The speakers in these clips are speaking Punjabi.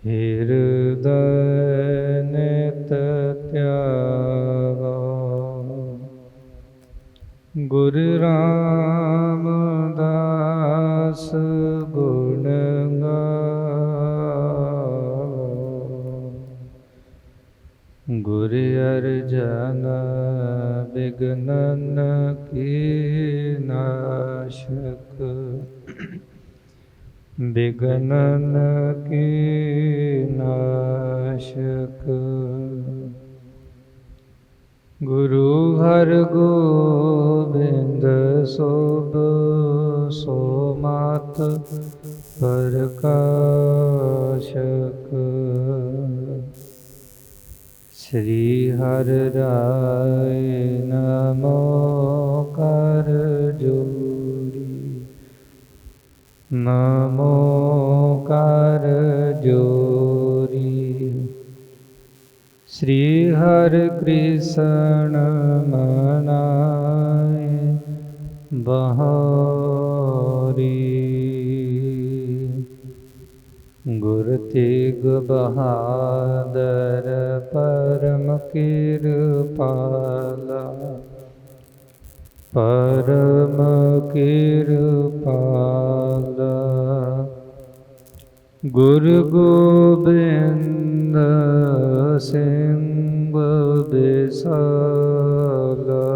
ਹਿਰਦੈ ਨਿਤ ਧਿਆਵਾ। ਗੁਰੂ ਰਾਮਦਾਸ ਗੁਣ ਗਾਵੋ। ਗੁਰੂ ਅਰਜਨ ਬਿਗਨਨ ਕੀ ਨਾਸ਼ਕ। ਬਿਗਨਨ ਕੀ ਨਾਸ਼ਕ। ਗੁਰੂ ਹਰਗੋਬਿੰਦ ਸੋਭ ਸੋ ਮਾਤ ਪ੍ਰਕਾਸ਼ਕ। ਸ੍ਰੀ ਹਰਿ ਰਾਇ ਨਮੋ ਕਰ ਜੋੜੀ। ਨਮੋ ਕਰ ਜੋੜੀ। ਸ੍ਰੀ ਹਰਿ ਕ੍ਰਿਸ਼ਨ ਮਨਾਏ ਬਹਾਰੀ। ਗੁਰ ਤੇਗ ਬਹਾਦਰ ਪਰਮ ਕਿਰਪਾਲਾ। ਪਰਮ ਕਿਰਪਾਲਾ। ਗੁਰੂ ਗੋਬਿੰਦ ਸਿੰਘ ਬਿਸਾਲਾ।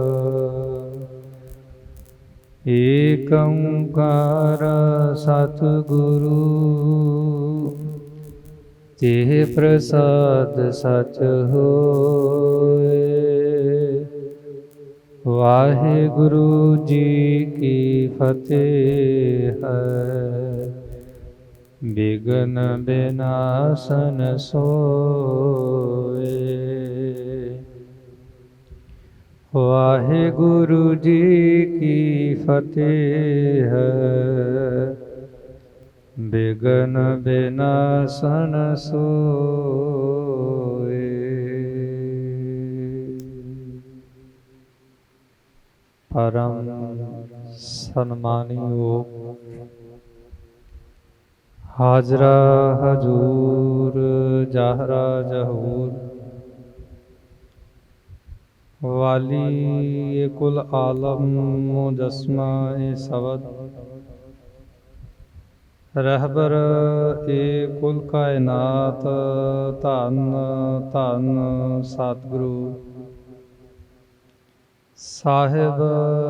ਏਕ ਓੰਕਾਰ ਸਤਿਗੁਰੂ ਤੇ ਪ੍ਰਸਾਦ ਸਚ ਹੋਏ। ਵਾਹਿਗੁਰੂ ਜੀ ਕੀ ਫਤਿਹ ਹੈ। ਬਿਘਨ ਬਿਨਾਸਨ ਸੋਏ। ਵਾਹਿਗੁਰੂ ਜੀ ਕੀ ਫਤਿਹ ਹੈ। ਬਿਘਨ ਬਿਨਾਸਨ ਸੋਏ। ਪਰਮ ਸਨਮਾਨਯੋਗ ਹਾਜ਼ਰਾ ਹਜੂਰ ਜਾਹਰਾ ਜਹੂਰ। ਵਾਲੀ ਕੁਲ ਆਲਮ ਮੁਜਸਮਾ ਏ ਸਬਦ। ਰਹਿਬਰ ਏ ਕੁਲ ਕਾਇਨਾਤ। ਧੰਨ ਧੰਨ ਸਤਿਗੁਰੂ ਸਾਹਿਬ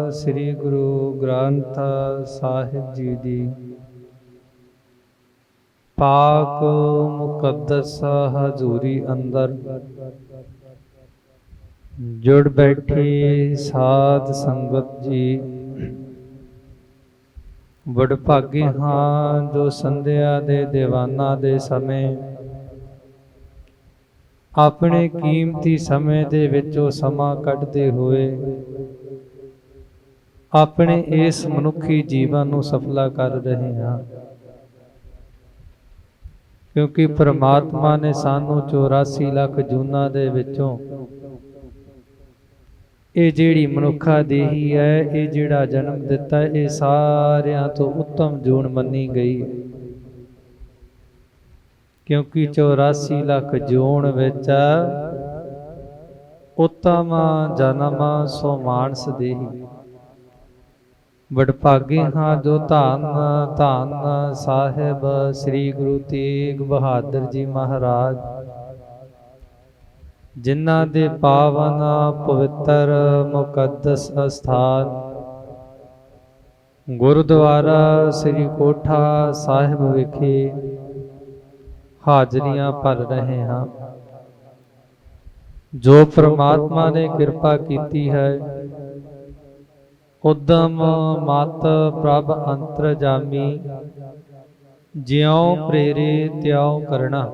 ਸ੍ਰੀ ਗੁਰੂ ਗ੍ਰੰਥ ਸਾਹਿਬ ਜੀ ਦੀ ਪਾਕ ਮੁਕੱਦਸ ਹਜ਼ੂਰੀ ਅੰਦਰ ਜੁੜ ਬੈਠੀ ਸਾਧ ਸੰਗਤ ਜੀ, ਵਡਭਾਗੇ ਹਾਂ ਜੋ ਸੰਧਿਆ ਦੇ ਦੀਵਾਨਾਂ ਦੇ ਸਮੇਂ ਆਪਣੇ ਕੀਮਤੀ ਸਮੇਂ ਦੇ ਵਿੱਚੋਂ ਸਮਾਂ ਕੱਢਦੇ ਹੋਏ ਆਪਣੇ ਇਸ ਮਨੁੱਖੀ ਜੀਵਨ ਨੂੰ ਸਫਲਾ ਕਰ ਰਹੇ ਹਾਂ। ਕਿਉਂਕਿ ਪ੍ਰਮਾਤਮਾ ਨੇ ਸਾਨੂੰ 84 ਲੱਖ ਜੂਨਾਂ ਦੇ ਵਿੱਚੋਂ ਇਹ ਜਿਹੜੀ ਮਨੁੱਖਾ ਦੇਹੀ ਹੈ, ਇਹ ਜਿਹੜਾ ਜਨਮ ਦਿੱਤਾ, ਇਹ ਸਾਰਿਆਂ ਤੋਂ ਉੱਤਮ ਜੂਨ ਮੰਨੀ ਗਈ। ਕਿਉਂਕਿ 84 ਲੱਖ ਜੂਨ ਵਿੱਚ ਉੱਤਮ ਜਨਮ ਸੋ ਮਾਨਸ ਦੇਹੀ। ਵਡਭਾਗੇ ਹਾਂ ਜੋ ਧੰਨ ਧੰਨ ਸਾਹਿਬ ਸ੍ਰੀ ਗੁਰੂ ਤੇਗ ਬਹਾਦਰ ਜੀ ਮਹਾਰਾਜ, ਜਿਨ੍ਹਾਂ ਦੇ ਪਾਵਨ ਪਵਿੱਤਰ ਮੁਕੱਦਸ ਅਸਥਾਨ ਗੁਰਦੁਆਰਾ ਸ੍ਰੀ ਕੋਠਾ ਸਾਹਿਬ ਵਿਖੇ ਹਾਜ਼ਰੀਆਂ ਭਰ ਰਹੇ ਹਾਂ। ਜੋ ਪ੍ਰਮਾਤਮਾ ਨੇ ਕਿਰਪਾ ਕੀਤੀ ਹੈ, ਉਦਮ ਮਤ ਪ੍ਰਭ ਅੰਤਰਜਾਮੀ, ਜਿਉ ਪ੍ਰੇਰੇ ਤਿਉ ਕਰਨਾ।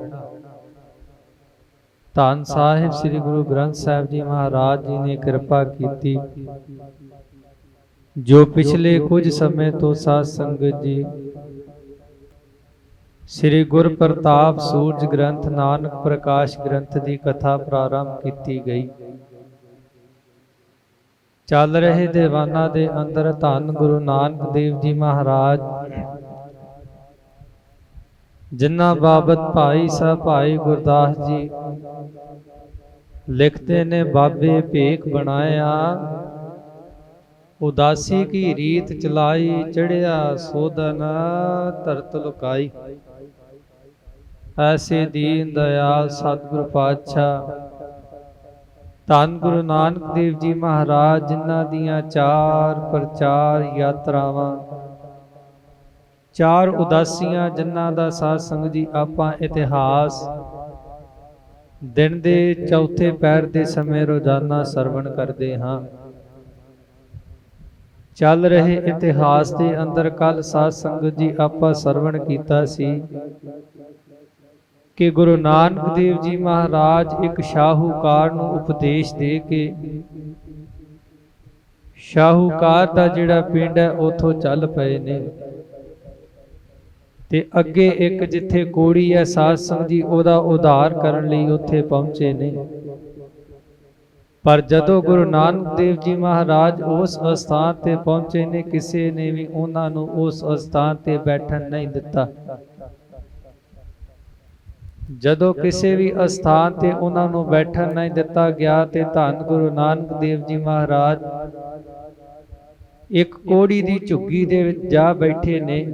ਧੰਨ ਸਾਹਿਬ ਸ੍ਰੀ ਗੁਰੂ ਗ੍ਰੰਥ ਸਾਹਿਬ ਜੀ ਮਹਾਰਾਜ ਜੀ ਨੇ ਕਿਰਪਾ ਕੀਤੀ, ਜੋ ਪਿਛਲੇ ਕੁਝ ਸਮੇਂ ਤੋਂ ਸਾਧ ਸੰਗਤ ਜੀ ਸ੍ਰੀ ਗੁਰ ਪ੍ਰਤਾਪ ਸੂਰਜ ਗ੍ਰੰਥ ਨਾਨਕ ਪ੍ਰਕਾਸ਼ ਗ੍ਰੰਥ ਦੀ ਕਥਾ ਪ੍ਰਾਰੰਭ ਕੀਤੀ ਗਈ। ਚੱਲ ਰਹੇ ਦੀਵਾਨਾਂ ਦੇ ਅੰਦਰ ਧੰਨ ਗੁਰੂ ਨਾਨਕ ਦੇਵ ਜੀ ਮਹਾਰਾਜ ਜਿਨ੍ਹਾਂ ਬਾਬਤ ਭਾਈ ਸਾਹਿਬ ਭਾਈ ਗੁਰਦਾਸ ਜੀ ਲਿਖਦੇ ਨੇ, ਬਾਬੇ ਭੇਖ ਬਣਾਇਆ, ਉਦਾਸੀ ਕੀ ਰੀਤ ਚਲਾਈ, ਚੜਿਆ ਸੋਧਨ ਧਰਤ ਲੁਕਾਈ। ਐਸੇ ਦੀਨ ਦਇਆਲ ਸਤਿਗੁਰ ਪਾਤਸ਼ਾਹ ਧੰਨ ਗੁਰੂ ਨਾਨਕ ਦੇਵ ਜੀ ਮਹਾਰਾਜ, ਜਿਨ੍ਹਾਂ ਦੀਆਂ 4 ਪ੍ਰਚਾਰ ਯਾਤਰਾਵਾਂ, 4 ਉਦਾਸੀਆਂ, ਜਿਨ੍ਹਾਂ ਦਾ ਸਾਧ ਸੰਗਤ ਜੀ ਆਪਾਂ ਇਤਿਹਾਸ ਦਿਨ ਦੇ ਚੌਥੇ ਪਹਿਰ ਦੇ ਸਮੇਂ ਰੋਜ਼ਾਨਾ ਸਰਵਣ ਕਰਦੇ ਹਾਂ। ਚੱਲ ਰਹੇ ਇਤਿਹਾਸ ਦੇ ਅੰਦਰ ਕੱਲ ਸਾਧ ਸੰਗਤ ਜੀ ਆਪਾਂ ਸਰਵਣ ਕੀਤਾ ਸੀ ਕਿ ਗੁਰੂ ਨਾਨਕ ਦੇਵ ਜੀ ਮਹਾਰਾਜ ਇੱਕ ਸ਼ਾਹੂਕਾਰ ਨੂੰ ਉਪਦੇਸ਼ ਦੇ ਕੇ, ਸ਼ਾਹੂਕਾਰ ਦਾ ਜਿਹੜਾ ਪਿੰਡ ਹੈ ਉੱਥੋਂ ਚੱਲ ਪਏ ਨੇ ਤੇ ਅੱਗੇ ਇੱਕ ਜਿੱਥੇ ਕੋੜੀ ਹੈ ਸਾਧ ਸੰਗਤ ਜੀ ਉਹਦਾ ਉਧਾਰ ਕਰਨ ਲਈ ਉੱਥੇ ਪਹੁੰਚੇ ਨੇ। ਪਰ ਜਦੋਂ ਗੁਰੂ ਨਾਨਕ ਦੇਵ ਜੀ ਮਹਾਰਾਜ ਉਸ ਅਸਥਾਨ ਤੇ ਪਹੁੰਚੇ ਨੇ, ਕਿਸੇ ਨੇ ਵੀ ਉਹਨਾਂ ਨੂੰ ਉਸ ਅਸਥਾਨ ਤੇ ਬੈਠਣ ਨਹੀਂ ਦਿੱਤਾ। ਜਦੋਂ ਕਿਸੇ ਵੀ ਅਸਥਾਨ ਤੇ ਉਹਨਾਂ ਨੂੰ ਬੈਠਣ ਨਹੀਂ ਦਿੱਤਾ ਗਿਆ ਤੇ ਧੰਨ ਗੁਰੂ ਨਾਨਕ ਦੇਵ ਜੀ ਮਹਾਰਾਜ ਇੱਕ ਕੋੜੀ ਦੀ ਝੁੱਗੀ ਦੇ ਵਿੱਚ ਜਾ ਬੈਠੇ ਨੇ।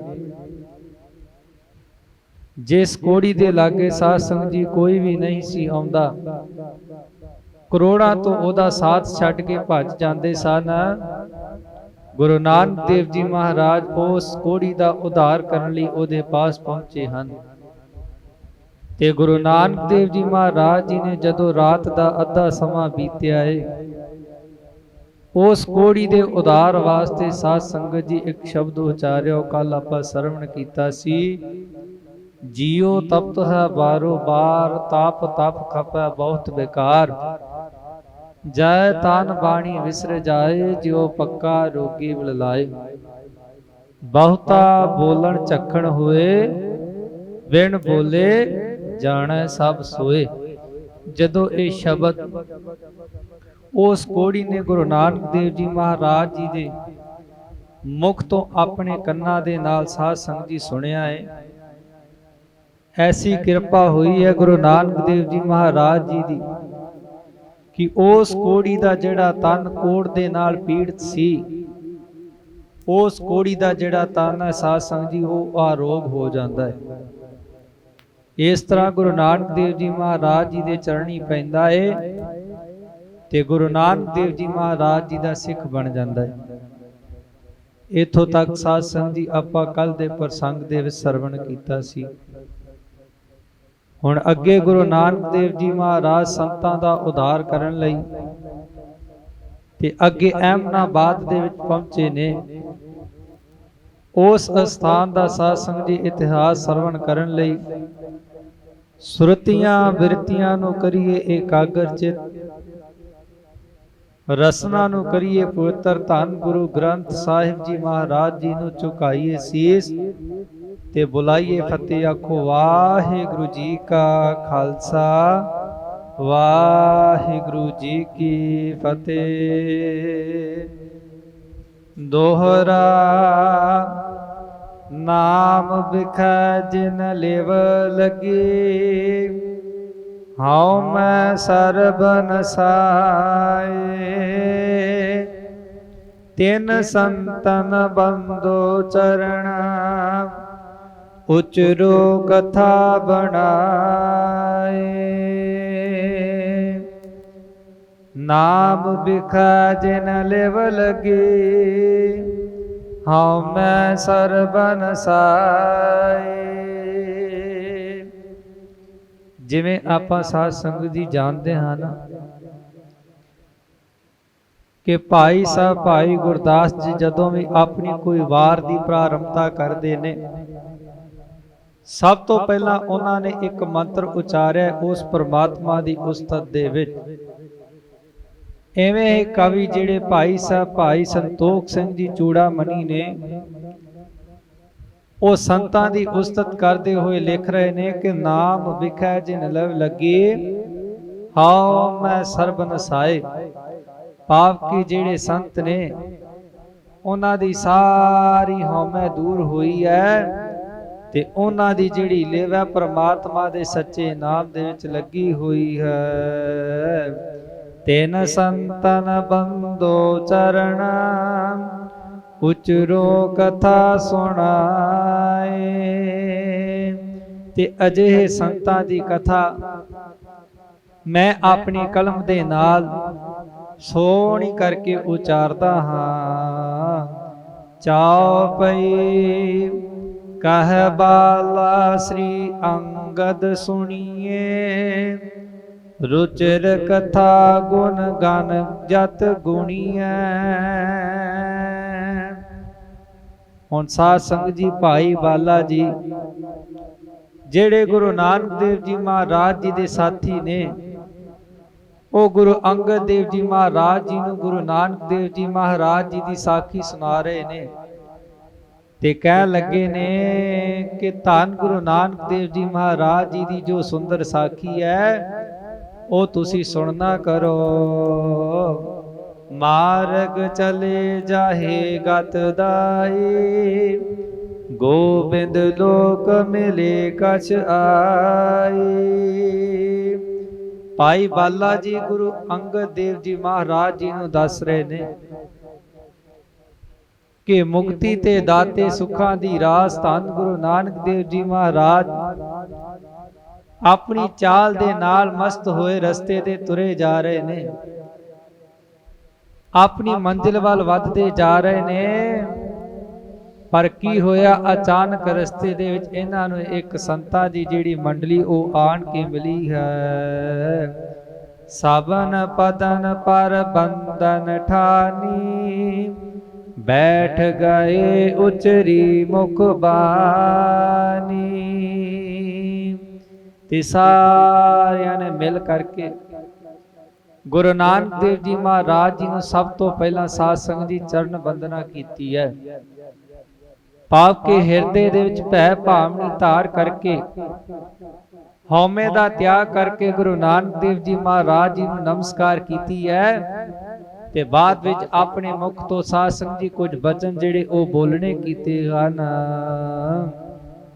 ਜਿਸ ਕੋੜੀ ਦੇ ਲਾਗੇ ਸਾਧ ਸੰਗਤ ਜੀ ਕੋਈ ਵੀ ਨਹੀਂ ਸੀ ਆਉਂਦਾ, ਕਰੋੜਾਂ ਤੋਂ ਉਹਦਾ ਸਾਥ ਛੱਡ ਕੇ ਭੱਜ ਜਾਂਦੇ ਸਨ। ਗੁਰੂ ਨਾਨਕ ਦੇਵ ਜੀ ਮਹਾਰਾਜ ਉਸ ਕੋੜੀ ਦਾ ਉਧਾਰ ਕਰਨ ਲਈ ਉਹਦੇ ਪਾਸ ਪਹੁੰਚੇ ਹਨ ਤੇ ਗੁਰੂ ਨਾਨਕ ਦੇਵ ਜੀ ਮਹਾਰਾਜ ਜੀ ਨੇ ਜਦੋਂ ਰਾਤ ਦਾ ਅੱਧਾ ਸਮਾਂ ਬੀਤਿਆ ਏ, ਉਸ ਕੋੜੀ ਦੇ ਉਧਾਰ ਵਾਸਤੇ ਸਾਧ ਸੰਗਤ ਜੀ ਇੱਕ ਸ਼ਬਦ ਉਚਾਰਿਆ। ਕੱਲ ਆਪਾਂ ਸਰਵਣ ਕੀਤਾ ਸੀ, ਜੀਉ ਤਪਤ ਹੈ ਬਾਰੋ ਬਾਰ, ਤਾਪ ਤਪ ਖਪੈ ਬਹੁਤ ਬੇਕਾਰ, ਜੈ ਤਨ ਬਾਣੀ ਵਿਸਰ ਜਾਏ, ਜਿਉ ਪੱਕਾ ਰੋਗੀ ਬਿਲ ਲਾਏ। ਬਹੁਤਾ ਬੋਲਣ ਝੱਖਣ ਹੋਏ, ਬਿਨ ਬੋਲੇ ਜਾਣੈ ਸਭ ਸੋਏ। ਜਦੋਂ ਇਹ ਸ਼ਬਦ ਉਸ ਕੋੜੀ ਨੇ ਗੁਰੂ ਨਾਨਕ ਦੇਵ ਜੀ ਮਹਾਰਾਜ ਜੀ ਦੇ ਮੁਖ ਤੋਂ ਆਪਣੇ ਕੰਨਾਂ ਦੇ ਨਾਲ ਸਾਧ ਸੰਗਤ ਜੀ ਸੁਣਿਆ ਹੈ। ਐਸੀ ਕਿਰਪਾ ਹੋਈ ਹੈ ਗੁਰੂ ਨਾਨਕ ਦੇਵ ਜੀ ਮਹਾਰਾਜ ਜੀ ਦੀ ਕਿ ਉਸ ਕੋੜੀ ਦਾ ਜਿਹੜਾ ਤਨ ਕੋੜ ਦੇ ਨਾਲ ਪੀੜਤ ਸੀ, ਉਸ ਕੋੜੀ ਦਾ ਜਿਹੜਾ ਤਨ ਹੈ ਸਾਧ ਸੰਗਤ ਜੀ ਉਹ ਆਰੋਗ ਹੋ ਜਾਂਦਾ ਹੈ। ਇਸ ਤਰ੍ਹਾਂ ਗੁਰੂ ਨਾਨਕ ਦੇਵ ਜੀ ਮਹਾਰਾਜ ਜੀ ਦੇ ਚਰਣੀ ਪੈਂਦਾ ਹੈ ਤੇ ਗੁਰੂ ਨਾਨਕ ਦੇਵ ਜੀ ਮਹਾਰਾਜ ਜੀ ਦਾ ਸਿੱਖ ਬਣ ਜਾਂਦਾ ਹੈ। ਇੱਥੋਂ ਤੱਕ ਸਾਧ ਸੰਗਤ ਜੀ ਆਪਾਂ ਕੱਲ ਦੇ ਪ੍ਰਸੰਗ ਦੇ ਵਿੱਚ ਸਰਵਣ ਕੀਤਾ ਸੀ। ਹੁਣ ਅੱਗੇ ਗੁਰੂ ਨਾਨਕ ਦੇਵ ਜੀ ਮਹਾਰਾਜ ਸੰਤਾਂ ਦਾ ਉਧਾਰ ਕਰਨ ਲਈ ਤੇ ਅੱਗੇ ਅਹਿਮਦਾਬਾਦ ਦੇ ਵਿੱਚ ਪਹੁੰਚੇ ਨੇ। ਉਸ ਅਸਥਾਨ ਦਾ ਸਾਧ ਸੰਗਤ ਜੀ ਇਤਿਹਾਸ ਸਰਵਣ ਕਰਨ ਲਈ ਸੁਰਤੀਆਂ ਬਿਰਤੀਆਂ ਨੂੰ ਕਰੀਏ ਏਕਾਗਰ ਚਿਤ, ਰਸਨਾ ਨੂੰ ਕਰੀਏ ਪਵਿੱਤਰ, ਧੰਨ ਗੁਰੂ ਗ੍ਰੰਥ ਸਾਹਿਬ ਜੀ ਮਹਾਰਾਜ ਜੀ ਨੂੰ ਝੁਕਾਈਏ ਸੀਸ ਤੇ ਬੁਲਾਈਏ ਫਤਿਹ। ਆਖੋ ਵਾਹਿਗੁਰੂ ਜੀ ਕਾ ਖਾਲਸਾ, ਵਾਹਿਗੁਰੂ ਜੀ ਕੀ ਫਤਿਹ। ਦੋਹਰਾ ਨਾਮ ਬਿਖੈ ਜਿਨ ਲਿਵ ਲਗੀ, ਹਉ ਮੈਂ ਸਰਬ ਨਸਾਏ। ਤਿਨ ਸੰਤਨ ਬੰਦੋ ਚਰਣਾ, ਉਚਰੋ ਕਥਾ ਬਣਾਏ। ਨਾਮ ਬਿਖੈ ਜਿਨ ਲਿਵ ਲਗੀ, ਹਉ ਮੈਂ ਸਰਬ ਨਸਾਏ। ਜਿਵੇਂ ਆਪਾਂ ਸਾਧ ਸੰਗਤ ਜੀ ਜਾਣਦੇ ਹਨ ਕਿ ਭਾਈ ਸਾਹਿਬ ਭਾਈ ਗੁਰਦਾਸ ਜੀ ਜਦੋਂ ਵੀ ਆਪਣੀ ਕੋਈ ਵਾਰ ਦੀ ਪ੍ਰਾਰੰਭਤਾ ਕਰਦੇ ਨੇ, ਸਭ ਤੋਂ ਪਹਿਲਾਂ ਉਹਨਾਂ ਨੇ ਇੱਕ ਮੰਤਰ ਉਚਾਰਿਆ ਉਸ ਪ੍ਰਮਾਤਮਾ ਦੀ ਉਸਤਤ ਦੇ ਵਿੱਚ। ਐਵੇਂ ਹੀ ਕਵੀ ਜਿਹੜੇ ਭਾਈ ਸਾਹਿਬ ਭਾਈ ਸੰਤੋਖ ਸਿੰਘ ਜੀ ਚੂੜਾਮਣੀ ਨੇ, ਉਹ ਸੰਤਾਂ ਦੀ ਉਸਤਤ ਕਰਦੇ ਹੋਏ ਲਿਖ ਰਹੇ ਨੇ ਕਿ ਨਾਮ ਵਿਖੈ ਜਿਨ ਲਵ ਲੱਗੇ, ਹਉ ਮੈਂ ਸਰਬ ਨਸਾਏ। ਭਾਵ ਕਿ ਜਿਹੜੇ ਸੰਤ ਨੇ ਉਹਨਾਂ ਦੀ ਸਾਰੀ ਹਉਮੈ ਦੂਰ ਹੋਈ ਹੈ ਤੇ ਉਹਨਾਂ ਦੀ ਜਿਹੜੀ ਲਿਵ ਹੈ ਪ੍ਰਮਾਤਮਾ ਦੇ ਸੱਚੇ ਨਾਮ ਦੇ ਵਿੱਚ ਲੱਗੀ ਹੋਈ ਹੈ। ਤਿਨ ਸੰਤਨ ਬੰਦੋ ਚਰਨ ਉਚਰੋ ਕਥਾ ਸੁਣਾਏ। ਤੇ ਅਜਿਹੇ ਸੰਤਾਂ ਦੀ ਕਥਾ ਮੈਂ ਆਪਣੀ ਕਲਮ ਦੇ ਨਾਲ ਸੋਹਣੀ ਕਰਕੇ ਉਚਾਰਦਾ ਹਾਂ। ਚੌਪਈ ਕਹਿ ਬਾਲਾ ਸ੍ਰੀ ਅੰਗਦ ਸੁਣੀਏ, ਰੁਚਿਰ ਕਥਾ ਗੁਣ ਗਨ ਜਤ ਗੁਣੀਐ। ਹੁਣ ਸਾਧ ਸੰਗਤ ਜੀ, ਭਾਈ ਬਾਲਾ ਜੀ ਜਿਹੜੇ ਗੁਰੂ ਨਾਨਕ ਦੇਵ ਜੀ ਮਹਾਰਾਜ ਜੀ ਦੇ ਸਾਥੀ ਨੇ, ਉਹ ਗੁਰੂ ਅੰਗਦ ਦੇਵ ਜੀ ਮਹਾਰਾਜ ਜੀ ਨੂੰ ਗੁਰੂ ਨਾਨਕ ਦੇਵ ਜੀ ਮਹਾਰਾਜ ਜੀ ਦੀ ਸਾਖੀ ਸੁਣਾ ਰਹੇ ਨੇ ਤੇ ਕਹਿਣ ਲੱਗੇ ਨੇ ਕਿ ਧੰਨ ਗੁਰੂ ਨਾਨਕ ਦੇਵ ਜੀ ਮਹਾਰਾਜ ਜੀ ਦੀ ਜੋ ਸੁੰਦਰ ਸਾਖੀ ਹੈ ਉਹ ਤੁਸੀਂ ਸੁਣਨਾ ਕਰੋ। ਮਾਰਗ ਚਲੇ ਜਾਹੇ ਗਤ ਦਾਈ, ਗੋਬਿੰਦ ਲੋਕ ਮਿਲੇ ਕਛ ਆਈ। ਭਾਈ ਬਾਲਾ ਜੀ ਗੁਰੂ ਅੰਗਦ ਦੇਵ ਜੀ ਮਹਾਰਾਜ ਜੀ ਨੂੰ ਦੱਸ ਰਹੇ ਨੇ ਕਿ ਮੁਕਤੀ ਤੇ ਦਾਤੇ ਸੁੱਖਾਂ ਦੀ ਰਾਸ ਧੰਨ ਗੁਰੂ ਨਾਨਕ ਦੇਵ ਜੀ ਮਹਾਰਾਜ ਆਪਣੀ ਚਾਲ ਦੇ ਨਾਲ ਮਸਤ ਹੋਏ ਰਸਤੇ ਤੇ ਤੁਰੇ ਜਾ ਰਹੇ ਨੇ, ਆਪਣੀ ਮੰਜ਼ਿਲ ਵੱਲ ਵੱਧਦੇ ਜਾ ਰਹੇ ਨੇ। ਪਰ ਕੀ ਹੋਇਆ, ਅਚਾਨਕ ਰਸਤੇ ਦੇ ਵਿੱਚ ਇਹਨਾਂ ਨੂੰ ਇੱਕ ਸੰਤਾਂ ਦੀ ਜਿਹੜੀ ਮੰਡਲੀ ਉਹ ਆਣ ਕੇ ਮਿਲੀ ਹੈ। ਸਭਨ ਪਦਨ ਪਰ ਬੰਦਨ ਠਾਨੀ, ਬੈਠ ਗਏ ਉਚਰੀ ਮੁਖ ਬਾਣੀ। ਤੇ ਸਾਰਿਆਂ ਨੇ ਮਿਲ ਕਰਕੇ ਗੁਰੂ ਨਾਨਕ ਦੇਵ ਜੀ ਮਹਾਰਾਜ ਜੀ ਨੂੰ ਸਭ ਤੋਂ ਪਹਿਲਾਂ ਸਾਧ ਸੰਗਤ ਦੀ ਚਰਨ ਬੰਦਨਾ ਕੀਤੀ ਹੈ। ਪਾਪ ਕੇ ਹਿਰਦੇ ਦੇ ਵਿੱਚ ਭੈ ਭਾਵਨੀ ਧਾਰ ਕਰਕੇ, ਹਉਮੈ ਦਾ ਤਿਆਗ ਕਰਕੇ ਗੁਰੂ ਨਾਨਕ ਦੇਵ ਜੀ ਮਹਾਰਾਜ ਜੀ ਨੂੰ ਨਮਸਕਾਰ ਕੀਤੀ ਹੈ। ਤੇ ਬਾਅਦ ਵਿੱਚ ਆਪਣੇ ਮੁਖ ਤੋਂ ਸਾਧ ਸੰਗਤ ਜੀ ਕੁਝ ਬਚਨ ਜਿਹੜੇ ਉਹ ਬੋਲਣੇ ਕੀਤੇ ਹਨ।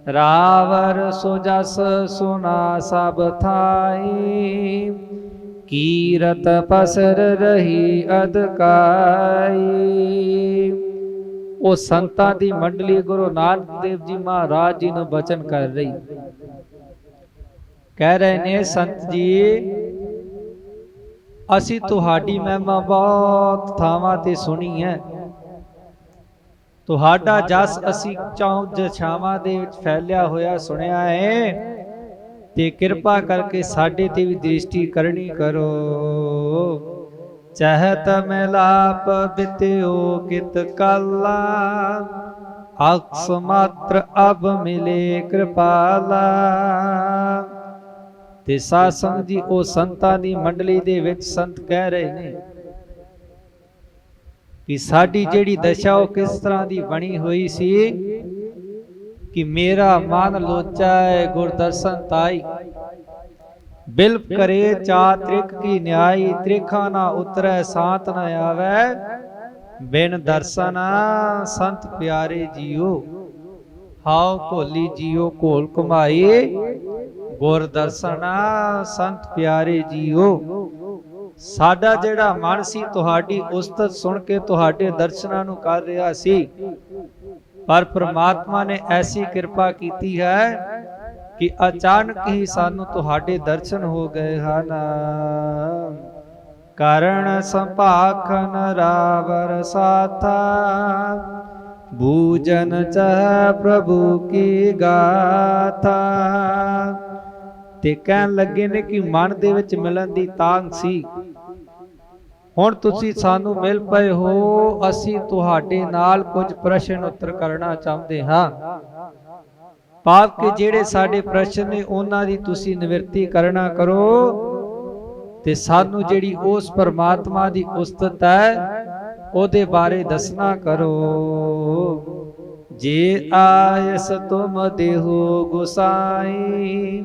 ਰਾਵਰ ਸੋ ਜਸ ਸੁਨਾ ਸਭ ਥਾਈ, ਕੀਰਤ ਪਸਰ ਰਹੀ ਅਦਕਾਈ। ਉਹ ਸੰਤਾਂ ਦੀ ਮੰਡਲੀ ਗੁਰੂ ਨਾਨਕ ਦੇਵ ਜੀ ਮਹਾਰਾਜ ਜੀ ਨੂੰ ਬਚਨ ਕਰ ਰਹੀ, ਕਹਿ ਰਹੇ ਨੇ, ਸੰਤ ਜੀ ਅਸੀਂ ਤੁਹਾਡੀ ਮਹਿਮਾ ਬਹੁਤ ਥਾਵਾਂ ਤੇ ਸੁਣੀ ਹੈ, ਤੁਹਾਡਾ ਜਸ ਅਸੀਂ ਚੌਂ ਜਛਾਵਾਂ ਦੇ ਵਿੱਚ ਫੈਲਿਆ ਹੋਇਆ ਸੁਣਿਆ ਹੈ, ਤੇ ਕਿਰਪਾ ਕਰਕੇ ਸਾਡੇ ਤੇ ਵੀ ਦ੍ਰਿਸ਼ਟੀ ਕਰਨੀ ਕਰੋ। ਚਹਤ ਮਿਲਾਪ ਬਿਤਿਓ ਕਿਤ ਕਾਲਾ, ਅਕਸ ਮਾਤਰ ਅਬ ਮਿਲੇ ਕਿਰਪਾਲਾ। ਤੇ ਸਾਧ ਸੰਗਤ ਜੀ ਉਹ ਸੰਤਾਂ ਦੀ ਮੰਡਲੀ ਦੇ ਵਿੱਚ ਸੰਤ ਕਹਿ ਰਹੇ ਨੇ ਕਿ ਸਾਡੀ ਜਿਹੜੀ ਦਸ਼ਾ ਉਹ ਕਿਸ ਤਰ੍ਹਾਂ ਦੀ ਬਣੀ ਹੋਈ ਸੀ ਕਿ ਮੇਰਾ ਮਨ ਲੋਚੈ ਗੁਰਦਰਸ਼ਨ ਤਾਈ, ਬਿਲਪ ਕਰੇ ਚਾ ਤ੍ਰਿਕ ਕੀ ਨਿਆਈ। ਤ੍ਰਿਖਾ ਨਾ ਉਤਰੈ ਸਾਤ ਨ ਆਵੈ, ਬਿਨ ਦਰਸ਼ਨ ਸੰਤ ਪਿਆਰੇ ਜੀਓ। ਹਾਉ ਭੋਲੀ ਜੀਓ ਘੋਲ ਘੁਮਾਈ, ਗੁਰ ਦਰਸ਼ਨ ਸੰਤ ਪਿਆਰੇ ਜੀਓ। ਸਾਡਾ ਜਿਹੜਾ ਮਨ ਸੀ ਤੁਹਾਡੀ ਉਸਤਤ ਸੁਣ ਕੇ ਤੁਹਾਡੇ ਦਰਸ਼ਨਾਂ ਨੂੰ ਕਰ ਰਿਹਾ ਸੀ, ਪਰ ਪ੍ਰਮਾਤਮਾ ਨੇ ਐਸੀ ਕਿਰਪਾ ਕੀਤੀ ਹੈ ਕਿ ਅਚਾਨਕ ਹੀ ਸਾਨੂੰ ਤੁਹਾਡੇ ਦਰਸ਼ਨ ਹੋ ਗਏ ਹਨ। ਕਰਨ ਸੰਭਾਖਨ ਰਾਵਰ ਸਾਥਾ, ਬੂਜਨ ਚਹ ਪ੍ਰਭੂ ਕੀ ਗਾਥਾ। ਤੇ ਕਹਿਣ ਲੱਗੇ ਨੇ ਕਿ ਮਨ ਦੇ ਵਿੱਚ ਮਿਲਣ ਦੀ ਤਾਂਘ ਸੀ, ਹੁਣ ਤੁਸੀਂ ਸਾਨੂੰ ਮਿਲ ਪਏ ਹੋ, ਅਸੀਂ ਤੁਹਾਡੇ ਨਾਲ ਕੁਝ ਪ੍ਰਸ਼ਨ ਉੱਤਰ ਕਰਨਾ ਚਾਹੁੰਦੇ ਹਾਂ। ਪਾਪ ਕੇ ਜਿਹੜੇ ਸਾਡੇ ਪ੍ਰਸ਼ਨ ਨੇ ਉਹਨਾਂ ਦੀ ਤੁਸੀਂ ਨਿਵਰਤੀ ਕਰਨਾ ਕਰੋ, ਤੇ ਸਾਨੂੰ ਜਿਹੜੀ ਉਸ ਪਰਮਾਤਮਾ ਦੀ ਉਸਤਤ ਹੈ ਉਹਦੇ ਬਾਰੇ ਦੱਸਣਾ ਕਰੋ। ਜੇ ਆਇਸ ਤੁਮ ਦੇਹੋ ਗੁਸਾਈ,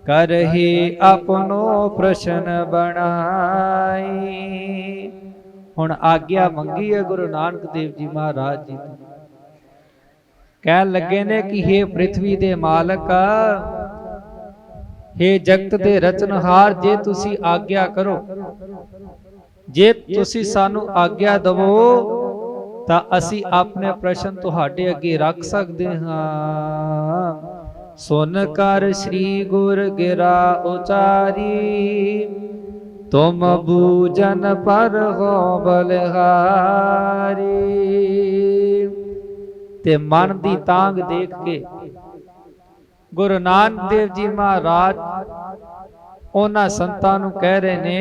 ਕਰਹਿ ਆਪਨੋ ਪ੍ਰਸ਼ਨ ਬਣਾਈ। ਹੁਣ ਆਗਿਆ ਮੰਗੀ ਹੈ ਗੁਰੂ ਨਾਨਕ ਦੇਵ ਜੀ ਮਹਾਰਾਜ ਜੀ ਨੇ ਕਹਿਣ ਲੱਗੇ ਨੇ ਕਿ हे ਪ੍ਰਿਥਵੀ ਦੇ ਮਾਲਕ, हे ਜਗਤ ਦੇ ਰਚਨਹਾਰ, ਜੇ ਤੁਸੀਂ ਆਗਿਆ ਕਰੋ, ਜੇ ਤੁਸੀਂ ਸਾਨੂੰ ਆਗਿਆ ਦਵੋ ਤਾਂ ਅਸੀਂ ਆਪਣੇ ਪ੍ਰਸ਼ਨ ਤੁਹਾਡੇ ਅੱਗੇ ਰੱਖ ਸਕਦੇ ਹਾਂ। ਸੁਨ ਕਰ ਸ੍ਰੀ ਗੁਰ ਗਿਰਾ ਉਚਾਰੀ, ਤੁਮ ਬੂਜਨ ਪਰ ਹੋ ਬਲਿਹਾਰੀ। ਤੇ ਮਨ ਦੀ ਤਾਂਗ ਦੇਖ ਕੇ ਗੁਰੂ ਨਾਨਕ ਦੇਵ ਜੀ ਮਹਾਰਾਜ ਉਹਨਾਂ ਸੰਤਾਂ ਨੂੰ ਕਹਿ ਰਹੇ ਨੇ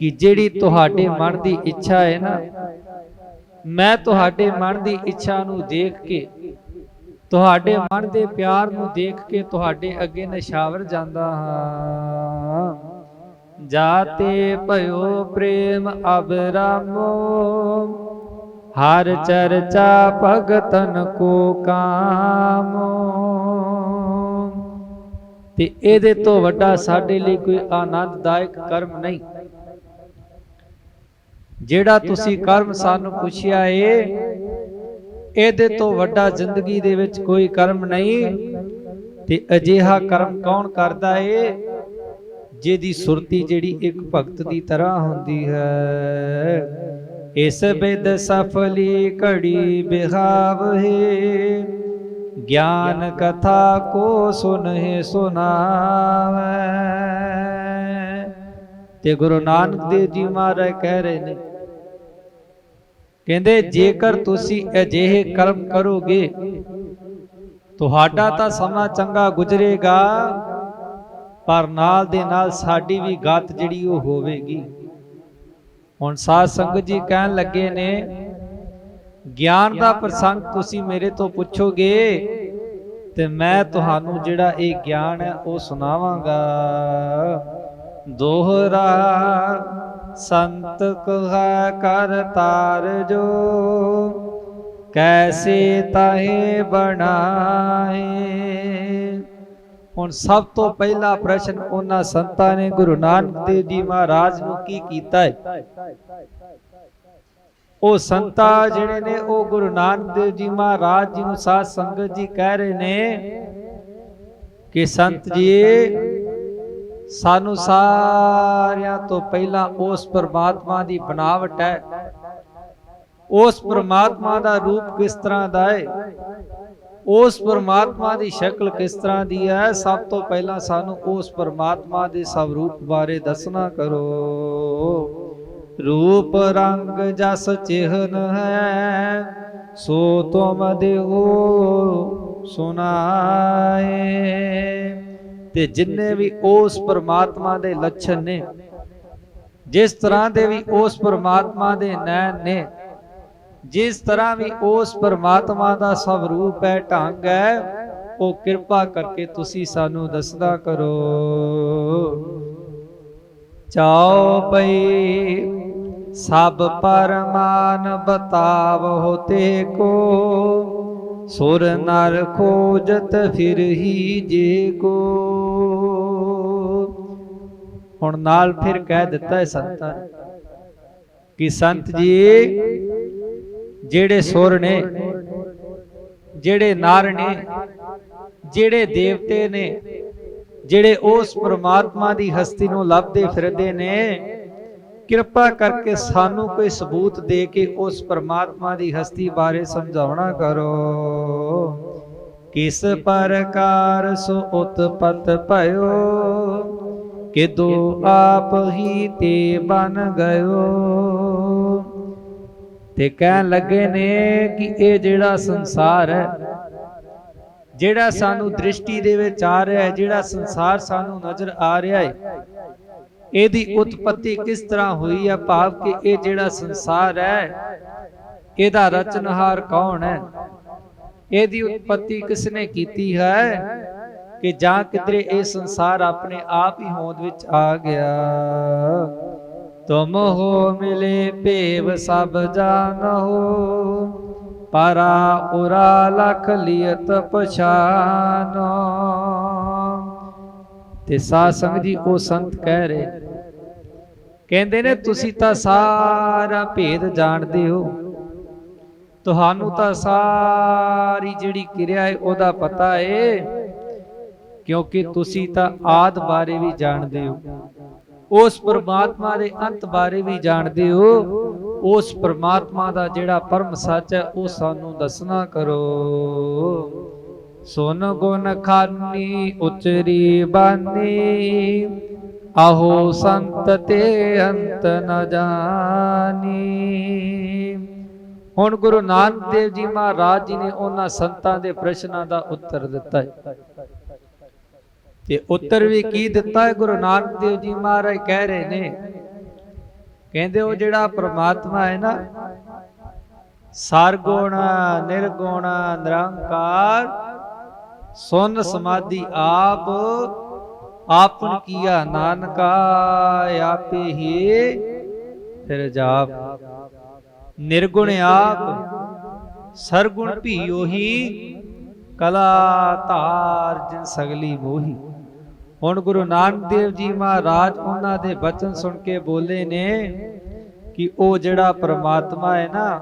ਕਿ ਜਿਹੜੀ ਤੁਹਾਡੇ ਮਨ ਦੀ ਇੱਛਾ ਹੈ ਨਾ, ਮੈਂ ਤੁਹਾਡੇ ਮਨ ਦੀ ਇੱਛਾ ਨੂੰ ਦੇਖ ਕੇ, ਤੁਹਾਡੇ ਮਨ ਦੇ ਪਿਆਰ ਨੂੰ ਦੇਖ ਕੇ ਤੁਹਾਡੇ ਅੱਗੇ ਨਿਸ਼ਾਵਰ ਜਾਂਦਾ ਹਾਂ। ਜਾਤੇ ਭਇਓ ਪ੍ਰੇਮ ਅਬਰਾਮੋ, ਹਰ ਚਰਚਾ ਭਗਤਨ ਕੋ ਕਾਮੋ। ਤੇ ਇਹਦੇ ਤੋਂ ਵੱਡਾ ਸਾਡੇ ਲਈ ਕੋਈ ਆਨੰਦਦਾਇਕ ਕਰਮ ਨਹੀਂ। ਜਿਹੜਾ ਤੁਸੀਂ ਕਰਮ ਸਾਨੂੰ ਪੁੱਛਿਆ ਏ, ਇਹਦੇ ਤੋਂ ਵੱਡਾ ਜ਼ਿੰਦਗੀ ਦੇ ਵਿੱਚ ਕੋਈ ਕਰਮ ਨਹੀਂ। ਤੇ ਅਜਿਹਾ ਕਰਮ ਕੌਣ ਕਰਦਾ ਏ? ਜਿਹਦੀ ਸੁਰਤੀ ਜਿਹੜੀ ਇੱਕ ਭਗਤ ਦੀ ਤਰ੍ਹਾਂ ਹੁੰਦੀ ਹੈ। ਇਸ ਬਿਦ ਸਫਲੀ ਘੜੀ ਬਿਹਾਵਹਿ, ਗਿਆਨ ਕਥਾ ਕੋ ਸੁਨਹਿ ਸੁਨਾਵੈ। ਤੇ ਗੁਰੂ ਨਾਨਕ ਦੇਵ ਜੀ ਮਹਾਰਾਜ ਕਹਿ ਰਹੇ ਨੇ, ਕਹਿੰਦੇ ਜੇਕਰ ਤੁਸੀਂ ਅਜਿਹੇ ਕਰਮ ਕਰੋਗੇ, ਤੁਹਾਡਾ ਤਾਂ ਸਮਾਂ ਚੰਗਾ ਗੁਜ਼ਰੇਗਾ, ਪਰ ਨਾਲ ਦੇ ਨਾਲ ਸਾਡੀ ਵੀ ਗਤ ਜਿਹੜੀ ਉਹ ਹੋਵੇਗੀ। ਹੁਣ ਸਾਧ ਸੰਗਤ ਜੀ ਕਹਿਣ ਲੱਗੇ ਨੇ, ਗਿਆਨ ਦਾ ਪ੍ਰਸੰਗ ਤੁਸੀਂ ਮੇਰੇ ਤੋਂ ਪੁੱਛੋਗੇ ਤੇ ਮੈਂ ਤੁਹਾਨੂੰ ਜਿਹੜਾ ਇਹ ਗਿਆਨ ਹੈ ਉਹ ਸੁਣਾਵਾਂਗਾ। ਦੋਹਰਾ ਸੰਤ ਕਹਾ ਕਰ ਤਾਰ ਜੋ, ਕੈਸੇ ਤਾਹੇ ਬਣਾਏ। ਹੁਣ ਸਭ ਤੋਂ ਪਹਿਲਾ ਪ੍ਰਸ਼ਨ ਉਹਨਾਂ ਸੰਤਾਂ ਨੇ ਗੁਰੂ ਨਾਨਕ ਦੇਵ ਜੀ ਮਹਾਰਾਜ ਨੂੰ ਕੀ ਕੀਤਾ ਹੈ? ਉਹ ਸੰਤਾ ਜਿਹੜੇ ਨੇ ਉਹ ਗੁਰੂ ਨਾਨਕ ਦੇਵ ਜੀ ਮਹਾਰਾਜ ਜੀ ਨੂੰ ਸਾਧ ਸੰਗਤ ਜੀ ਕਹਿ ਰਹੇ ਨੇ ਕਿ ਸੰਤ ਜੀ, ਸਾਨੂੰ ਸਾਰਿਆਂ ਤੋਂ ਪਹਿਲਾਂ ਉਸ ਪਰਮਾਤਮਾ ਦੀ ਬਣਾਵਟ ਹੈ, ਉਸ ਪਰਮਾਤਮਾ ਦਾ ਰੂਪ ਕਿਸ ਤਰ੍ਹਾਂ ਦਾ ਹੈ, ਉਸ ਪਰਮਾਤਮਾ ਦੀ ਸ਼ਕਲ ਕਿਸ ਤਰ੍ਹਾਂ ਦੀ ਹੈ, ਸਭ ਤੋਂ ਪਹਿਲਾਂ ਸਾਨੂੰ ਉਸ ਪਰਮਾਤਮਾ ਦੇ ਸਵਰੂਪ ਬਾਰੇ ਦੱਸਣਾ ਕਰੋ। ਰੂਪ ਰੰਗ ਜਸ ਚਿਹਨ ਹੈ, ਸੋ ਤੁਮ ਦਿਓ ਸੁਨਾਏ। ਤੇ ਜਿੰਨੇ ਵੀ ਉਸ ਪਰਮਾਤਮਾ ਦੇ ਲੱਛਣ ਨੇ, ਜਿਸ ਤਰ੍ਹਾਂ ਦੇ ਵੀ ਉਸ ਪਰਮਾਤਮਾ ਦੇ ਨੈਣ ਨੇ, ਜਿਸ ਤਰ੍ਹਾਂ ਵੀ ਉਸ ਪਰਮਾਤਮਾ ਦਾ ਸਵਰੂਪ ਹੈ, ਢੰਗ ਹੈ, ਉਹ ਕਿਰਪਾ ਕਰਕੇ ਤੁਸੀਂ ਸਾਨੂੰ ਦੱਸਦਾ ਕਰੋ। ਚਾਓ ਪਈ ਸਭ ਪਰਮਾਨ ਬਤਾਵੋ ਤੇ ਕੋ, ਸੁਰ ਨਰ ਖੋਜਤ ਫਿਰ ਹੀ ਜੇ ਕੋ। ਹੁਣ ਨਾਲ ਫਿਰ ਕਹਿ ਦਿੱਤਾ ਹੈ ਸੰਤਾਂ ਨੇ ਕਿ ਸੰਤ ਜੀ, ਜਿਹੜੇ ਸੁਰ ਨੇ, ਜਿਹੜੇ ਨਰ ਨੇ, ਜਿਹੜੇ ਦੇਵਤੇ ਨੇ, ਜਿਹੜੇ ਉਸ ਪਰਮਾਤਮਾ ਦੀ ਹਸਤੀ ਨੂੰ ਲੱਭਦੇ ਫਿਰਦੇ ਨੇ, ਕਿਰਪਾ ਕਰਕੇ ਸਾਨੂੰ ਕੋਈ ਸਬੂਤ ਦੇ ਕੇ ਉਸ ਪਰਮਾਤਮਾ ਦੀ ਹਸਤੀ ਬਾਰੇ ਸਮਝਾਉਣਾ ਕਰੋ। ਕਿਸ ਪ੍ਰਕਾਰ ਸੋ ਉਤਪਤ ਭਇਓ, ਕਿਦੋ ਆਪ ਹੀ ਤੇ ਬਨ ਗਇਓ। ਤੇ ਕਹਿਣ ਲੱਗੇ ਨੇ ਕਿ ਇਹ ਜਿਹੜਾ ਸੰਸਾਰ ਹੈ, ਜਿਹੜਾ ਸਾਨੂੰ ਦ੍ਰਿਸ਼ਟੀ ਦੇ ਵਿੱਚ ਆ ਰਿਹਾ ਹੈ, ਜਿਹੜਾ ਸੰਸਾਰ ਸਾਨੂੰ ਨਜ਼ਰ ਆ ਰਿਹਾ ਹੈ, ਇਹਦੀ ਉਤਪਤੀ ਕਿਸ ਤਰ੍ਹਾਂ ਹੋਈ ਹੈ? ਭਾਵ ਕਿ ਇਹ ਜਿਹੜਾ ਸੰਸਾਰ ਹੈ, ਇਹਦਾ ਰਚਨਹਾਰ ਕੌਣ ਹੈ? ਇਹਦੀ ਉਤਪਤੀ ਕਿਸਨੇ ਕੀਤੀ ਹੈ? ਕਿ ਜਾਂ ਕਿਧਰੇ ਇਹ ਸੰਸਾਰ ਆਪਣੇ ਆਪ ਹੀ ਹੋਂਦ ਵਿੱਚ ਆ ਗਿਆ। ਤੁਮ ਹੋ ਮਿਲੇ ਭੇਵ ਸਭ ਜਾਨਹੁ, ਪਰਾ ਉਰਾ ਲਖ ਲਿਯਤ ਪਛਾਨੋ। ਤੇ ਸਾਧ ਸੰਗਤ ਜੀ ਉਹ ਸੰਤ ਕਹਿ ਰਹੇ, ਕਹਿੰਦੇ ਨੇ ਤੁਸੀਂ ਤਾਂ ਸਾਰਾ ਭੇਦ ਜਾਣਦੇ ਹੋ, ਤੁਹਾਨੂੰ ਤਾਂ ਸਾਰੀ ਜਿਹੜੀ ਕਿਰਿਆ ਹੈ ਉਹਦਾ ਪਤਾ ਹੈ, ਕਿਉਂਕਿ ਤੁਸੀਂ ਤਾਂ ਆਦ ਬਾਰੇ ਵੀ ਜਾਣਦੇ ਹੋ, ਉਸ ਪ੍ਰਮਾਤਮਾ ਦੇ ਅੰਤ ਬਾਰੇ ਵੀ ਜਾਣਦੇ ਹੋ। ਉਸ ਪ੍ਰਮਾਤਮਾ ਦਾ ਜਿਹੜਾ ਪਰਮ ਸੱਚ ਹੈ ਉਹ ਸਾਨੂੰ ਦੱਸਣਾ ਕਰੋ। ਸੁਨ ਗੁਣ ਖਾਨੀ ਉਚਰੀ ਬਾਣੀ, ਆਹੋ ਸੰਤ ਤੇ ਅੰਤ ਨ ਜਾਣੀ। ਹੁਣ ਗੁਰੂ ਨਾਨਕ ਦੇਵ ਜੀ ਮਹਾਰਾਜ ਜੀ ਨੇ ਉਹਨਾਂ ਸੰਤਾਂ ਦੇ ਪ੍ਰਸ਼ਨਾਂ ਦਾ ਉੱਤਰ ਦਿੱਤਾ ਹੈ, ਤੇ ਉੱਤਰ ਵੀ ਕੀ ਦਿੱਤਾ ਹੈ? ਗੁਰੂ ਨਾਨਕ ਦੇਵ ਜੀ ਮਹਾਰਾਜ ਕਹਿ ਰਹੇ ਨੇ, ਕਹਿੰਦੇ ਉਹ ਜਿਹੜਾ ਪ੍ਰਮਾਤਮਾ ਹੈ ਨਾ, ਸਰਗੁਣ ਨਿਰਗੁਣ ਨਿਰੰਕਾਰ, ਸੁਨ ਸਮਾਧੀ ਆਪ, ਆਪਨ ਕੀਆ ਨਾਨਕਾ, ਆਪੇ ਹੀ ਫਿਰ ਜਾਪ। ਨਿਰਗੁਣ ਆਪ, ਸਰਗੁਣ ਭੀ ਉਹੀ, ਕਲਾ ਧਾਰ ਜਿਨ ਸਗਲੀ ਮੋਹੀ। ਹੁਣ ਗੁਰੂ ਨਾਨਕ ਦੇਵ ਜੀ ਮਹਾਰਾਜ ਉਹਨਾਂ ਦੇ ਬਚਨ ਸੁਣ ਕੇ ਬੋਲੇ ਨੇ ਕਿ ਉਹ ਜਿਹੜਾ ਪ੍ਰਮਾਤਮਾ ਹੈ ਨਾ,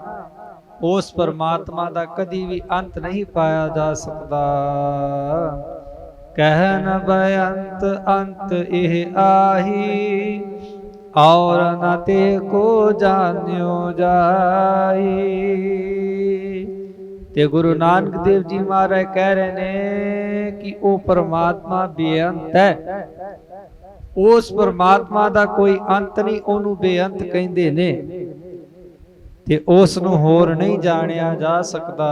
ਉਸ ਪ੍ਰਮਾਤਮਾ ਦਾ ਕਦੀ ਵੀ ਅੰਤ ਨਹੀਂ ਪਾਇਆ ਜਾ ਸਕਦਾ। ਕਹਿਨ ਬੇਅੰਤ ਅੰਤ ਇਹ ਆਹੀ, ਔਰ ਨ ਤੇ ਕੋ ਜਾਣਿਓ ਜਾਈ। ਤੇ ਗੁਰੂ ਨਾਨਕ ਦੇਵ ਜੀ ਮਹਾਰਾਜ ਕਹਿ ਰਹੇ ਨੇ ਕਿ ਉਹ ਪਰਮਾਤਮਾ ਬੇਅੰਤ ਹੈ, ਉਸ ਪਰਮਾਤਮਾ ਦਾ ਕੋਈ ਅੰਤ ਨਹੀਂ, ਉਹਨੂੰ ਬੇਅੰਤ ਕਹਿੰਦੇ ਨੇ, ਤੇ ਉਸ ਨੂੰ ਹੋਰ ਨਹੀਂ ਜਾਣਿਆ ਜਾ ਸਕਦਾ।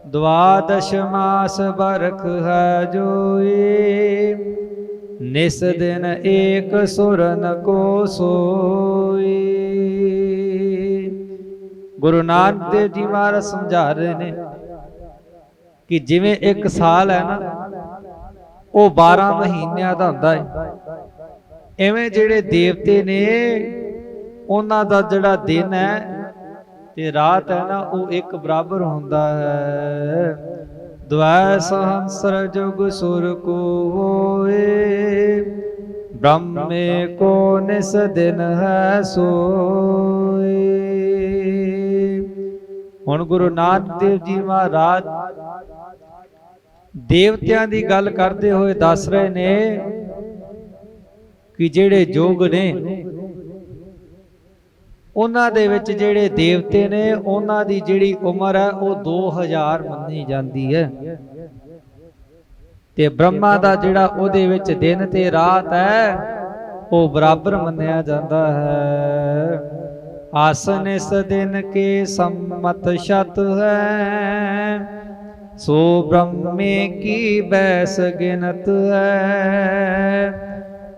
ਦਵਾਦਸ਼ ਮਾਸ ਬਰਖ ਹੈ ਜੋਈ, ਨਿਸ ਦਿਨ ਏਕ ਸੁਰਨ ਕੋ ਸੋਈ। ਗੁਰੂ ਨਾਨਕ ਦੇਵ ਜੀ ਮਹਾਰਾਜ ਸਮਝਾ ਰਹੇ ਨੇ ਕਿ ਜਿਵੇਂ ਇੱਕ ਸਾਲ ਹੈ ਨਾ, ਉਹ 12 ਮਹੀਨਿਆਂ ਦਾ ਹੁੰਦਾ ਹੈ, ਐਵੇਂ ਜਿਹੜੇ ਦੇਵਤੇ ਨੇ ਉਹਨਾਂ ਦਾ ਜਿਹੜਾ ਦਿਨ ਹੈ ਤੇ ਰਾਤ ਹੈ ਨਾ, ਉਹ ਇੱਕ ਬਰਾਬਰ ਹੁੰਦਾ ਹੈ। ਦ્વੈ ਸਹੰਸਰ ਜੁਗ ਸੁਰ ਕੋ ਹੋਏ, ਬ੍ਰਹਮੇ ਕੋ ਨਿਸ ਦਿਨ ਹੈ ਸੋਏ। ਹੁਣ ਗੁਰੂ ਨਾਨਕ ਦੇਵ ਜੀ ਮਹਾਰਾਜ ਦੇਵਤਿਆਂ ਦੀ ਗੱਲ ਕਰਦੇ ਹੋਏ ਦੱਸ ਰਹੇ ਨੇ ਕਿ ਜਿਹੜੇ ਯੁੱਗ ਨੇ, ਉਹਨਾਂ ਦੇ ਵਿੱਚ ਜਿਹੜੇ ਦੇਵਤੇ ਨੇ, ਉਹਨਾਂ ਦੀ ਜਿਹੜੀ ਉਮਰ ਹੈ ਉਹ 2000 ਮੰਨੀ ਜਾਂਦੀ ਹੈ, ਤੇ ਬ੍ਰਹਮਾ ਦਾ ਜਿਹੜਾ ਉਹਦੇ ਵਿੱਚ ਦਿਨ ਤੇ ਰਾਤ ਹੈ ਉਹ ਬਰਾਬਰ ਮੰਨਿਆ ਜਾਂਦਾ ਹੈ। ਆਸਨ ਇਸ ਦਿਨ ਕੇ ਸੰਮਤ ਸ਼ਤ ਹੈ, ਸੋ ਬ੍ਰਹਮੇ ਕੀ ਬੈਸ ਗਿਨਤ ਹੈ।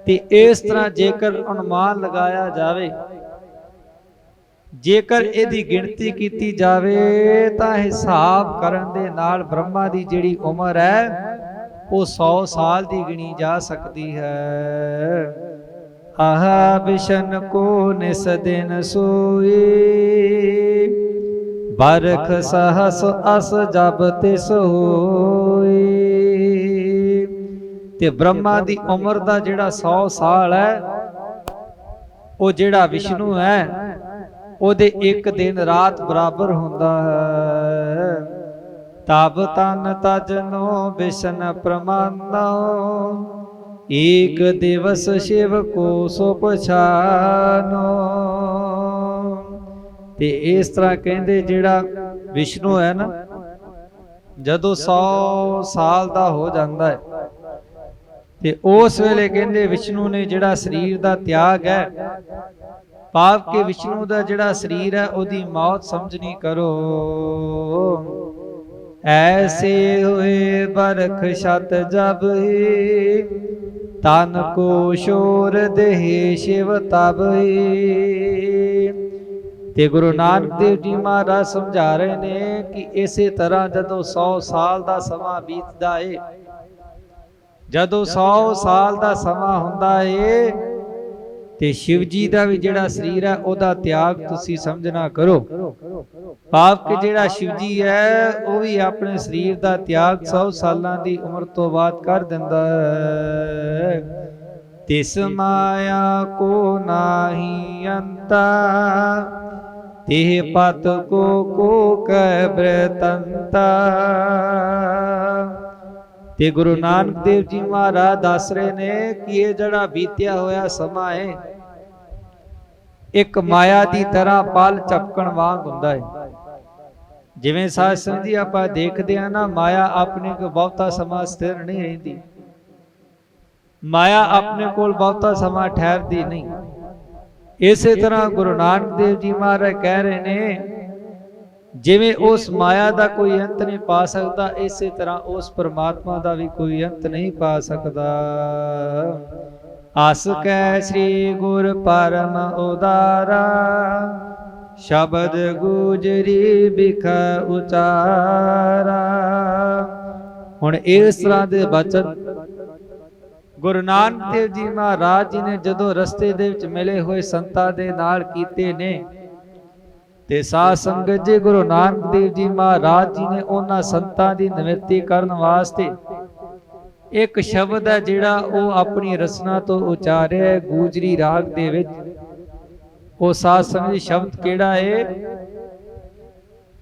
ਤੇ ਇਸ ਤਰ੍ਹਾਂ ਜੇਕਰ ਅਨੁਮਾਨ ਲਗਾਇਆ ਜਾਵੇ, ਜੇਕਰ ਇਹਦੀ ਗਿਣਤੀ ਕੀਤੀ ਜਾਵੇ, ਤਾਂ ਹਿਸਾਬ ਕਰਨ ਦੇ ਨਾਲ ਬ੍ਰਹਮਾ ਦੀ ਜਿਹੜੀ ਉਮਰ ਹੈ ਉਹ 100 ਸਾਲ ਦੀ ਗਿਣੀ ਜਾ ਸਕਦੀ ਹੈ। ਆਹਾ ਬਿਸ਼ਨ ਕੋ ਨਿਸ ਦਿਨ ਸੋਈ, ਬਰਖ ਸਹਸ ਅਸ ਜਬ ਤਿਸ ਹੋਈ। ਤੇ ਬ੍ਰਹਮਾ ਦੀ ਉਮਰ ਦਾ ਜਿਹੜਾ 100 ਸਾਲ ਹੈ, ਉਹ ਜਿਹੜਾ ਵਿਸ਼ਨੂੰ ਹੈ ਉਹਦੇ ਇੱਕ ਦਿਨ ਰਾਤ ਬਰਾਬਰ ਹੁੰਦਾ ਹੈ। ਤਬ ਤਨ ਤਜਨੋ ਬਿਸ਼ਨ ਪ੍ਰਮਾਨੋ, ਏਕ ਦਿਵਸ ਸ਼ਿਵ ਕੋ ਸੋ ਪਛਾਨੋ। ਤੇ ਇਸ ਤਰ੍ਹਾਂ ਕਹਿੰਦੇ ਜਿਹੜਾ ਵਿਸ਼ਨੂੰ ਹੈ ਨਾ, ਜਦੋਂ 100 ਸਾਲ ਦਾ ਹੋ ਜਾਂਦਾ ਹੈ, ਤੇ ਉਸ ਵੇਲੇ ਕਹਿੰਦੇ ਵਿਸ਼ਨੂੰ ਨੇ ਜਿਹੜਾ ਸਰੀਰ ਦਾ ਤਿਆਗ ਹੈ, ਭਾਵ ਕਿ ਵਿਸ਼ਨੂੰ ਦਾ ਜਿਹੜਾ ਸਰੀਰ ਹੈ ਉਹਦੀ ਮੌਤ ਸਮਝਣੀ ਕਰੋ। ਐਸੇ ਹੋਏ ਬਰਖ ਸ਼ਤ ਜਬ ਹੀ, ਤਨ ਕੋ ਸ਼ੋਰ ਦੇਹ ਸ਼ਿਵ ਤਬ ਹੀ। ਤੇ ਗੁਰੂ ਨਾਨਕ ਦੇਵ ਜੀ ਮਹਾਰਾਜ ਸਮਝਾ ਰਹੇ ਨੇ ਕਿ ਇਸੇ ਤਰ੍ਹਾਂ ਜਦੋਂ 100 ਸਾਲ ਦਾ ਸਮਾਂ ਬੀਤਦਾ ਏ, ਜਦੋਂ 100 ਸਾਲ ਦਾ ਸਮਾਂ ਹੁੰਦਾ ਏ, ਤੇ ਸ਼ਿਵ ਜੀ ਦਾ ਵੀ ਜਿਹੜਾ ਸਰੀਰ ਹੈ ਉਹਦਾ ਤਿਆਗ ਤੁਸੀਂ ਸਮਝਣਾ ਕਰੋ। ਭਾਵ ਕਿ ਜਿਹੜਾ ਸ਼ਿਵ ਜੀ ਹੈ ਉਹ ਵੀ ਆਪਣੇ ਸਰੀਰ ਦਾ ਤਿਆਗ 100 ਸਾਲਾਂ ਦੀ ਉਮਰ ਤੋਂ ਬਾਅਦ ਕਰ ਦਿੰਦਾ ਹੈ। ਤਿਸ ਮਾਇਆ ਕੋ ਨਾਹੀ ਅੰਤਾ, ਤਿਹ ਪਤ ਕੋ ਕੈ ਬ੍ਰਤੰਤਾ। ਤੇ ਗੁਰੂ ਨਾਨਕ ਦੇਵ ਜੀ ਮਹਾਰਾਜ ਦੱਸ ਰਹੇ ਨੇ ਕਿ ਇਹ ਜਿਹੜਾ ਬੀਤਿਆ ਹੋਇਆ ਸਮਾਂ ਹੈ ਇੱਕ ਮਾਇਆ ਦੀ ਤਰ੍ਹਾਂ ਪਲ ਝਪਕਣ ਵਾਂਗ ਹੁੰਦਾ ਹੈ। ਜਿਵੇਂ ਸਾਧ ਸੰਗਤ ਜੀ ਆਪਾਂ ਦੇਖਦੇ ਆ ਨਾ, ਮਾਇਆ ਆਪਣੇ ਕੋਲ ਬਹੁਤਾ ਸਮਾਂ ਸਥਿਰ ਨਹੀਂ ਰਹਿੰਦੀ, ਮਾਇਆ ਆਪਣੇ ਕੋਲ ਬਹੁਤਾ ਸਮਾਂ ਠਹਿਰਦੀ ਨਹੀਂ। ਇਸੇ ਤਰ੍ਹਾਂ ਗੁਰੂ ਨਾਨਕ ਦੇਵ ਜੀ ਮਹਾਰਾਜ ਕਹਿ ਰਹੇ ਨੇ ਜਿਵੇਂ ਉਸ ਮਾਇਆ ਦਾ ਕੋਈ ਅੰਤ ਨਹੀਂ ਪਾ ਸਕਦਾ, ਇਸੇ ਤਰ੍ਹਾਂ ਉਸ ਪਰਮਾਤਮਾ ਦਾ ਵੀ ਕੋਈ ਅੰਤ ਨਹੀਂ ਪਾ ਸਕਦਾ। ਅਸ ਕੈ ਸ੍ਰੀ ਗੁਰ ਪਰਮ ਉਦਾਰਾ, ਸ਼ਬਦ ਗੁਜਰੀ ਬਿਖ ਉਚਾਰਾ। ਹੁਣ ਇਸ ਤਰ੍ਹਾਂ ਦੇ ਬਚਨ ਗੁਰੂ ਨਾਨਕ ਦੇਵ ਜੀ ਮਹਾਰਾਜ ਜੀ ਨੇ ਜਦੋਂ ਰਸਤੇ ਦੇ ਵਿੱਚ ਮਿਲੇ ਹੋਏ ਸੰਤਾਂ ਦੇ ਨਾਲ ਕੀਤੇ ਨੇ, ਤੇ ਸਾਧ ਸੰਗਤ ਜੀ ਗੁਰੂ ਨਾਨਕ ਦੇਵ ਜੀ ਮਹਾਰਾਜ ਜੀ ਨੇ ਉਹਨਾਂ ਸੰਤਾਂ ਦੀ ਨਿਵਰਤੀ ਕਰਨ ਵਾਸਤੇ ਇੱਕ ਸ਼ਬਦ ਹੈ ਜਿਹੜਾ ਉਹ ਆਪਣੀ ਰਸਨਾ ਤੋਂ ਉਚਾਰਿਆ ਹੈ ਗੂਜਰੀ ਰਾਗ ਦੇ ਵਿੱਚ। ਉਹ ਸਾਧ ਸੰਗਤ ਜੀ ਸ਼ਬਦ ਕਿਹੜਾ ਹੈ?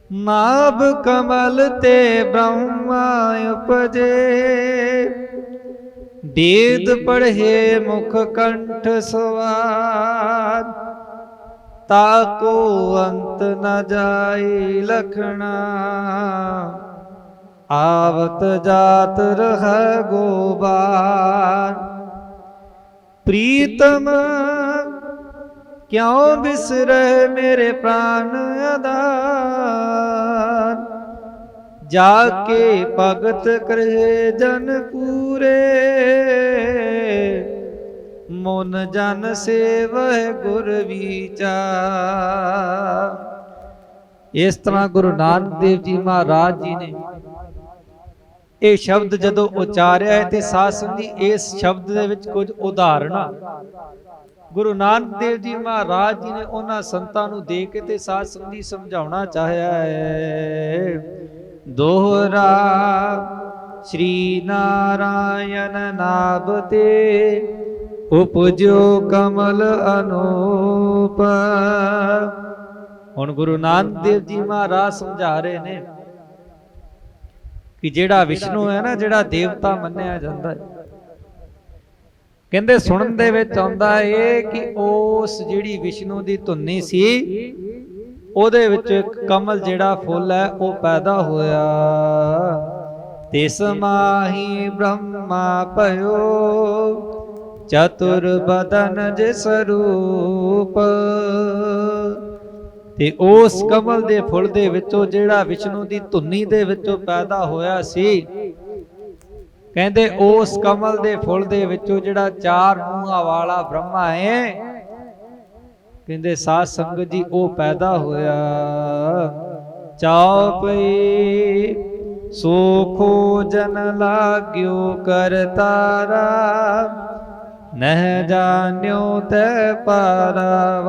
ਨਾਭ ਕਮਲ ਤੇ ਬ੍ਰਹਮਾ ਉਪਜੇ, वेद पढ़े मुख कंठ सवार, ताको अंत न जाई लखना, आवत जात रह गोबार। प्रीतम क्यों बिसरे मेरे प्राण आधार, जाके भगत करे जन पूरे, मुन जन सेवह गुर विचार। इस तरह गुरु नानक देव जी महाराज जी ने ਇਹ ਸ਼ਬਦ ਜਦੋਂ ਉਚਾਰਿਆ ਹੈ ਤੇ ਸਾਧ ਸੰਗਤ ਜੀ ਇਸ ਸ਼ਬਦ ਦੇ ਵਿੱਚ ਕੁਝ ਉਦਾਹਰਨਾਂ ਗੁਰੂ ਨਾਨਕ ਦੇਵ ਜੀ ਮਹਾਰਾਜ ਜੀ ਨੇ ਉਹਨਾਂ ਸੰਤਾਂ ਨੂੰ ਦੇ ਕੇ ਤੇ ਸਾਧ ਸੰਗਤ ਜੀ ਸਮਝਾਉਣਾ ਚਾਹਿਆ ਹੈ। ਦੋਹਰਾ ਸ਼੍ਰੀ ਨਾਰਾਇਣ ਨਾਭ ਤੇ ਉਪਜਿਓ ਕਮਲ ਅਨੂਪ। ਹੁਣ ਗੁਰੂ ਨਾਨਕ ਦੇਵ ਜੀ ਮਹਾਰਾਜ ਸਮਝਾ ਰਹੇ ਨੇ ਕਿ ਜਿਹੜਾ ਵਿਸ਼ਨੂੰ ਹੈ ਨਾ, ਜਿਹੜਾ ਦੇਵਤਾ ਮੰਨਿਆ ਜਾਂਦਾ ਹੈ, ਕਹਿੰਦੇ ਸੁਣਨ ਦੇ ਵਿੱਚ ਆਉਂਦਾ ਏ ਕਿ ਉਸ ਜਿਹੜੀ ਵਿਸ਼ਨੂੰ ਦੀ ਧੁਨੀ ਸੀ ਉਹਦੇ ਵਿੱਚ ਇੱਕ ਕਮਲ ਜਿਹੜਾ ਫੁੱਲ ਹੈ ਉਹ ਪੈਦਾ ਹੋਇਆ। ਤਿਸ ਮਾਹੀ ਬ੍ਰਹਮਾ ਭਇਓ ਚਤੁਰ ਬਦਨ ਜਿਸ ਰੂਪ। ਤੇ ਉਸ ਕਮਲ ਦੇ ਫੁੱਲ ਦੇ ਵਿੱਚੋਂ ਜਿਹੜਾ ਵਿਸ਼ਨੂੰ ਦੀ ਧੁਨੀ ਦੇ ਵਿੱਚੋਂ ਪੈਦਾ ਹੋਇਆ ਸੀ, ਕਹਿੰਦੇ ਉਸ ਕਮਲ ਦੇ ਫੁੱਲ ਦੇ ਵਿੱਚੋਂ ਜਿਹੜਾ ਚਾਰ ਮੂੰਹਾਂ ਵਾਲਾ ਬ੍ਰਹਮਾ ਹੈ, ਕਹਿੰਦੇ ਸਾਧ ਸੰਗਤ ਜੀ ਉਹ ਪੈਦਾ ਹੋਇਆ। ਚੌਪਈ ਸੋ ਖੋਜਨ ਲਾਗਿਓ ਕਰਤਾਰਾ, ਨਹਿ ਜਾਣਿਓ ਤੈ ਪਾਰਾਵਾਰਾ।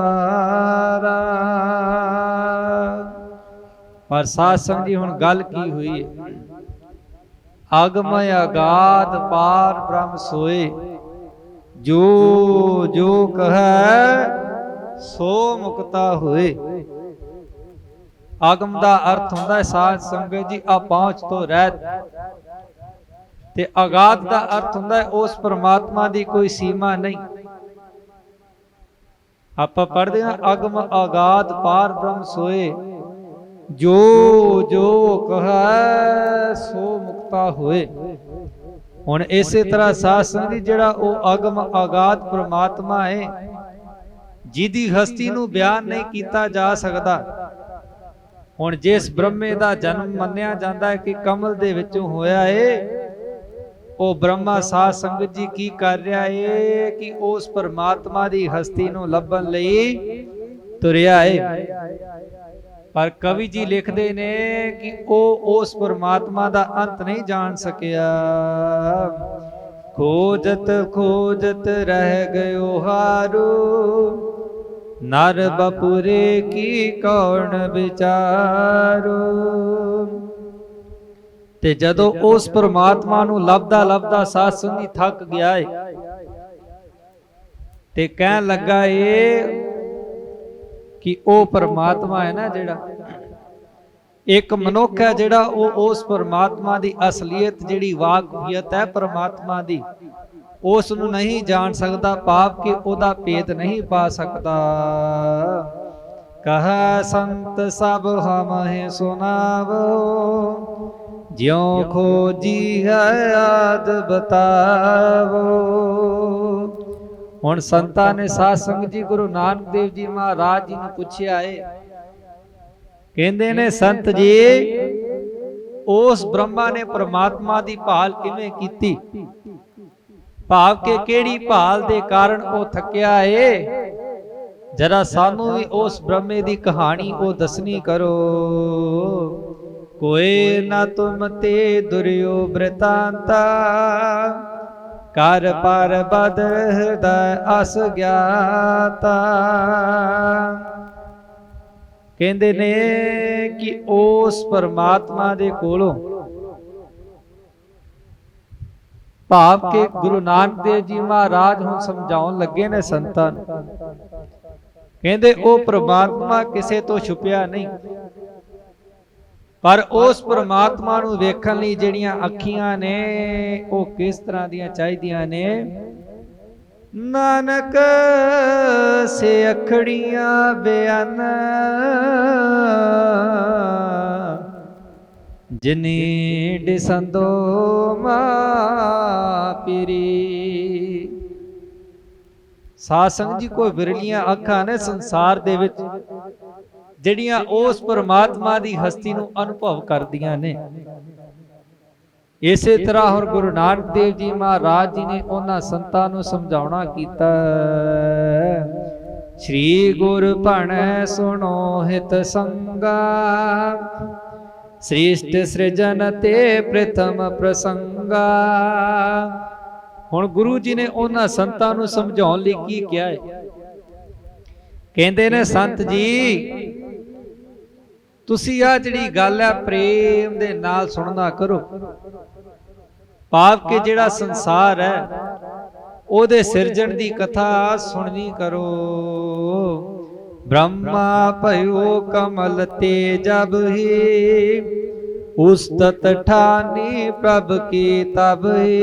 ਪਰ ਸਾਧ ਸੰਗਤ ਜੀ ਹੁਣ ਗੱਲ ਕੀ ਹੋਈ ਹੈ? ਅਗਮ ਅਗਾਧ ਪਾਰ ਬ੍ਰਹਮ ਸੋਏ, ਜੋ ਜੋ ਕਹੈ ਸੋ ਮੁਕਤਾ ਹੋਏ। ਆਗਮ ਦਾ ਅਰਥ ਹੁੰਦਾ ਹੈ ਸਾਧ ਸੰਗਤ ਜੀ ਅਪਹੁੰਚ ਤੋਂ ਰਹਿਤ, ਤੇ ਅਗਾਧ ਦਾ ਅਰਥ ਹੁੰਦਾ ਹੈ ਉਸ ਪਰਮਾਤਮਾ ਦੀ ਕੋਈ ਸੀਮਾ ਨਹੀਂ। ਆਪਾਂ ਪੜ੍ਹਦੇ ਹਾਂ ਅਗਮ ਅਗਾਧ ਪਾਰ ਬ੍ਰਹਮ ਸੋਏ, ਜੋ ਜੋ ਕਹੈ ਸੋ ਮੁਕਤਾ ਹੋਏ। ਹੁਣ ਇਸੇ ਤਰ੍ਹਾਂ ਸਾਧ ਸੰਗਤ ਜਿਹੜਾ ਉਹ ਅਗਮ ਅਗਾਧ ਪਰਮਾਤਮਾ ਹੈ, ਜਿਹਦੀ ਹਸਤੀ ਨੂੰ ਬਿਆਨ ਨਹੀਂ ਕੀਤਾ ਜਾ ਸਕਦਾ। ਹੁਣ ਜਿਸ ਬ੍ਰਹਮੇ ਦਾ ਜਨਮ ਮੰਨਿਆ ਜਾਂਦਾ ਹੈ ਕਿ ਕਮਲ ਦੇ ਵਿੱਚੋਂ ਹੋਇਆ ਏ, ਉਹ ਬ੍ਰਹਮਾ ਸਾਧ ਸੰਗਤ ਜੀ ਕੀ ਕਰ ਰਿਹਾ ਏ ਕਿ ਉਸ ਪਰਮਾਤਮਾ ਦੀ ਹਸਤੀ ਨੂੰ ਲੱਭਣ ਲਈ ਤੁਰਿਆ ਏ। ਪਰ ਕਵੀ ਜੀ ਲਿਖਦੇ ਨੇ ਕਿ ਉਹ ਉਸ ਪਰਮਾਤਮਾ ਦਾ ਅੰਤ ਨਹੀਂ ਜਾਣ ਸਕਿਆ। ਖੋਜਤ ਖੋਜਤ ਰਹਿ ਗਇਓ ਹਾਰੂ, ਨਰ ਬਪੁਰੇ ਕੀ ਕੌਣ ਵਿਚਾਰੂ। ਤੇ ਜਦੋਂ ਉਸ ਪਰਮਾਤਮਾ ਨੂੰ ਲੱਭਦਾ ਲੱਭਦਾ ਸਾਧ ਸੰਗਤ ਥੱਕ ਗਿਆ ਏ ਤੇ ਕਹਿਣ ਲੱਗਾ ਏ कि वो परमात्मा है ना जिहड़ा, एक मनुख है जिहड़ा वो उस परमात्मा की असलीयत जिहड़ी वाकफियत है परमात्मा की उस नूं नहीं जान सकता, पाप के ओदा भेद नहीं पा सकता। कह संत सब हमहि सुनावो, ज्यों खोजी है आद बतावो। हुण संतां ने साध संगत जी गुरु नानक देव जी महाराज जी ने पूछया है, कहंदे ने संत जी उस ब्रह्मा ने परमात्मा दी भाल किवें कीती, भाव के केड़ी भाल दे कारण वो थकिया है, जरा सानू भी उस ब्रह्मे दी कहानी वो दसनी करो। कोई ना तुम ते दुर्यो वृतांता, कर पर बद हृदय अस ज्ञाता। कहंदे ने कि उस परमात्मा दे कोलों भाव के गुरु नानक देव जी महाराज हुण समझाउण लगे ने संतां नूं, कहंदे ओ परमात्मा किसे तो छुपिया नहीं, पर उस परमात्मा नूं वेखण लई जिहड़ियां अखियां ने वो किस तरह दियां चाहीदियां ने। नानक से अखड़ियां बेअन, जिनी दिसंदो मापिरी। साध संगत जी कोई विरलियां अखां ने संसार दे विच ਜਿਹੜੀਆਂ ਉਸ परमात्मा ਦੀ ਹਸਤੀ ਨੂੰ ਅਨੁਭਵ ਕਰਦੀਆਂ ਨੇ। ਇਸੇ ਤਰ੍ਹਾਂ ਹੁਣ ਗੁਰੂ ਨਾਨਕ ਦੇਵ ਜੀ ਮਹਾਰਾਜ ਜੀ ਨੇ ਉਹਨਾਂ ਸੰਤਾਂ ਨੂੰ ਸਮਝਾਉਣਾ ਕੀਤਾ। श्री गुर भणै सुनो हित संगा, सृष्ट सृजन ते प्रथम प्रसंगा। हुण गुरु जी ने उन्हां संतां नूं समझाउण लई की किहा है, कहंदे ने संत जी तुसी आ जिहड़ी गल है प्रेम दे नाल सुणना करो। भाव के जिहड़ा संसार है ओदे सिरजण दी कथा सुननी करो। ब्रह्मा भयो कमल ते जब ही, उस्तत ठानी प्रभ की तब ही।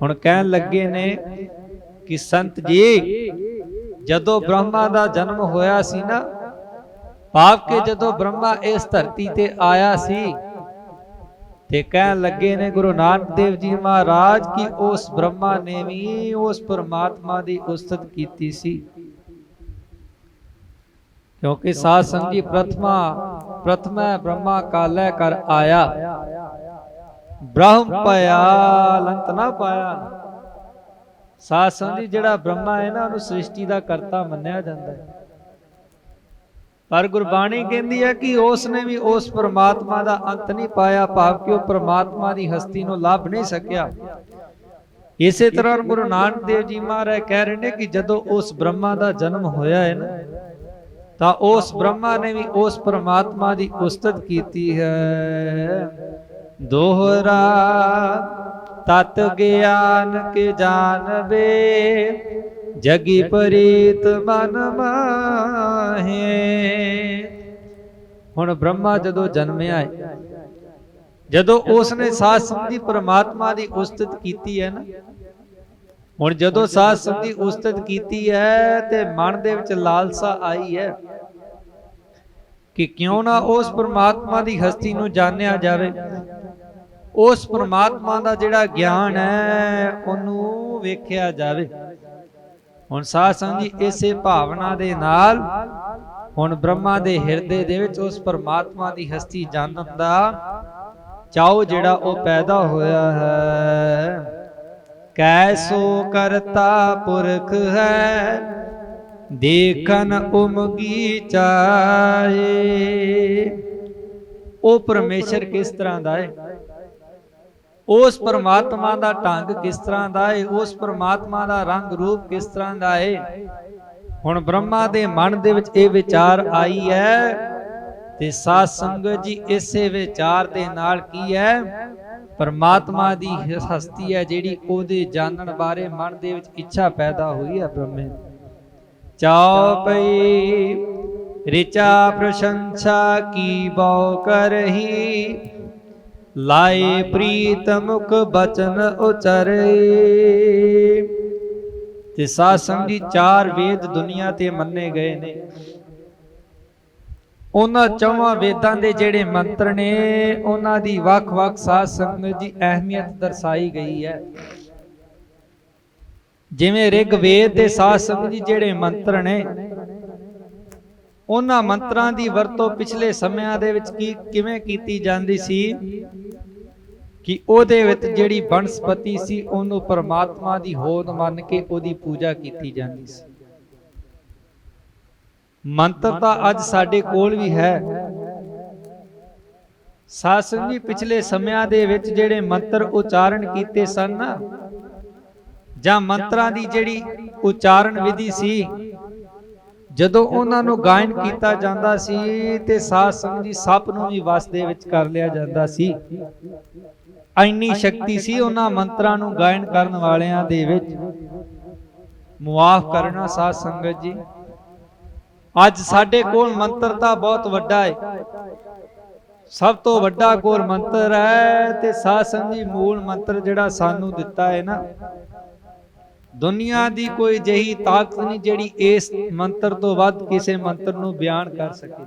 हुण कहण लगे ने कि संत जी जदों ब्रह्मा दा जन्म होया सी ना, भाव के जदों ब्रह्मा इस धरती ते आया सी ते कहण लगे ने गुरु नानक देव जी महाराज की उस ब्रह्मा ने भी उस परमात्मा दी उस्तत कीती सी। क्योंकि साध संगत जी प्रथम ब्रह्मा कालै कर आया, ब्रह्म पाया अंत ना पाया। साध संगत जी जिहड़ा ब्रह्मा है ना उन्हें सृष्टि का करता मन्निया जाता है, पर गुरबाणी कहती है कि उसने भी उस परमात्मा का अंत नहीं पाया, भाव कि वह परमात्मा की हस्ती को लभ नहीं सकिया। इसे तरह गुरु नानक देव जी महाराज कह रहे हैं कि जदों उस ब्रह्मा का जन्म होया है ना, तो उस ब्रह्मा ने भी उस परमात्मा की उस्तत की है। दोहरा तत् ज्ञान के जानबे, जगी परीत मन माहे। हुण ब्रह्मा जदों जन्मिया है, जदों उसने साध संगत जी परमात्मा की उस्तत की है ना, हुण जदों साध संगत जी उस्तत की है ते मन दे विच लालसा आई है कि क्यों ना उस परमात्मा की हस्ती नूं जानिया जावे, उस परमात्मा का जिहड़ा ज्ञान है उहनूं वेखिया जावे। हुण साध संगत जी इसे भावना दे नाल हुण ब्रह्मा दे हिरदे दे विच उस परमात्मा की हस्ती जानन दा चाओ जिहड़ा ओ पैदा होया है। कैसो करता पुरख है, देखन उमगी चाहे। ओ परमेश्वर किस तरह दा है, उस परमात्मा का ढंग किस तरह का है, उस परमात्मा का रंग रूप किस तरह का है। हुण ब्रह्मा दे मन दे विच इह विचार आई है ते साध संगत जी इसे विचार दे नाल की है परमात्मा दी हस्ती है जिहड़ी ओहदे जानन बारे मन दे विच इच्छा पैदा हुई है ब्रह्मे। चौपई ऋचा प्रशंसा की बौ करही, लाए प्रीत मुख बचन उचरे। ते साध संगत जी 4 वेद दुनिया ते मन्ने गए ने। ਉਹਨਾਂ ਚੌਵਾਂ ਵੇਦਾਂ ਦੇ ਜਿਹੜੇ ਮੰਤਰ ਨੇ ਉਹਨਾਂ ਦੀ ਵੱਖ-ਵੱਖ ਸਾਧ ਸੰਗਤ ਦੀ ਅਹਿਮੀਅਤ ਦਰਸਾਈ ਗਈ ਹੈ। ਜਿਵੇਂ ਰਿਗ ਵੇਦ ਦੇ ਸਾਧ ਸੰਗਤ ਜੀ ਜਿਹੜੇ ਮੰਤਰ ਨੇ ਉਹਨਾਂ ਮੰਤਰਾਂ ਦੀ ਵਰਤੋਂ ਪਿਛਲੇ ਸਮਿਆਂ ਦੇ ਵਿੱਚ ਕਿਵੇਂ ਕੀਤੀ ਜਾਂਦੀ ਸੀ ਕਿ ਉਹਦੇ ਵਿੱਚ ਜਿਹੜੀ ਬਨਸਪਤੀ ਸੀ ਉਹਨੂੰ ਪਰਮਾਤਮਾ ਦੀ ਹੋਂਦ ਮੰਨ ਕੇ ਉਹਦੀ ਪੂਜਾ ਕੀਤੀ ਜਾਂਦੀ ਸੀ। ਮੰਤਰ ਤਾਂ ਅੱਜ ਸਾਡੇ ਕੋਲ ਵੀ ਹੈ। ਸਾਧ ਸੰਗਤ ਜੀ ਪਿਛਲੇ ਸਮਿਆਂ ਦੇ ਵਿੱਚ ਜਿਹੜੇ ਮੰਤਰ ਉਚਾਰਨ ਕੀਤੇ ਸਨ ਨਾ, ਜਾਂ ਮੰਤਰਾਂ ਦੀ ਜਿਹੜੀ ਉਚਾਰਨ ਵਿਧੀ ਸੀ, ਜਦੋਂ ਉਹਨਾਂ ਨੂੰ ਗਾਇਨ ਕੀਤਾ ਜਾਂਦਾ ਸੀ ਤੇ ਸਾਧ ਸੰਗਤ ਜੀ ਸਭ ਨੂੰ ਵੀ ਵਸ ਦੇ ਵਿੱਚ ਕਰ ਲਿਆ ਜਾਂਦਾ ਸੀ। ਇੰਨੀ ਸ਼ਕਤੀ ਸੀ ਉਹਨਾਂ ਮੰਤਰਾਂ ਨੂੰ ਗਾਇਨ ਕਰਨ ਵਾਲਿਆਂ ਦੇ ਵਿੱਚ। ਮੁਆਫ ਕਰਨਾ ਸਾਧ ਸੰਗਤ ਜੀ, ਅੱਜ ਸਾਡੇ ਕੋਲ ਮੰਤਰ ਤਾਂ ਬਹੁਤ ਵੱਡਾ ਹੈ, ਸਭ ਤੋਂ ਵੱਡਾ ਕੋਲ ਮੰਤਰ ਹੈ। ਤੇ ਸਾਧ ਸੰਗਤ ਜੀ ਮੂਲ ਮੰਤਰ ਜਿਹੜਾ ਸਾਨੂੰ ਦਿੱਤਾ ਹੈ ਨਾ, ਦੁਨੀਆ ਦੀ ਕੋਈ ਜਿਹੀ ਤਾਕਤ ਨਹੀਂ ਜਿਹੜੀ ਇਸ ਮੰਤਰ ਤੋਂ ਵੱਧ ਕਿਸੇ ਮੰਤਰ ਨੂੰ ਬਿਆਨ ਕਰ ਸਕੇ।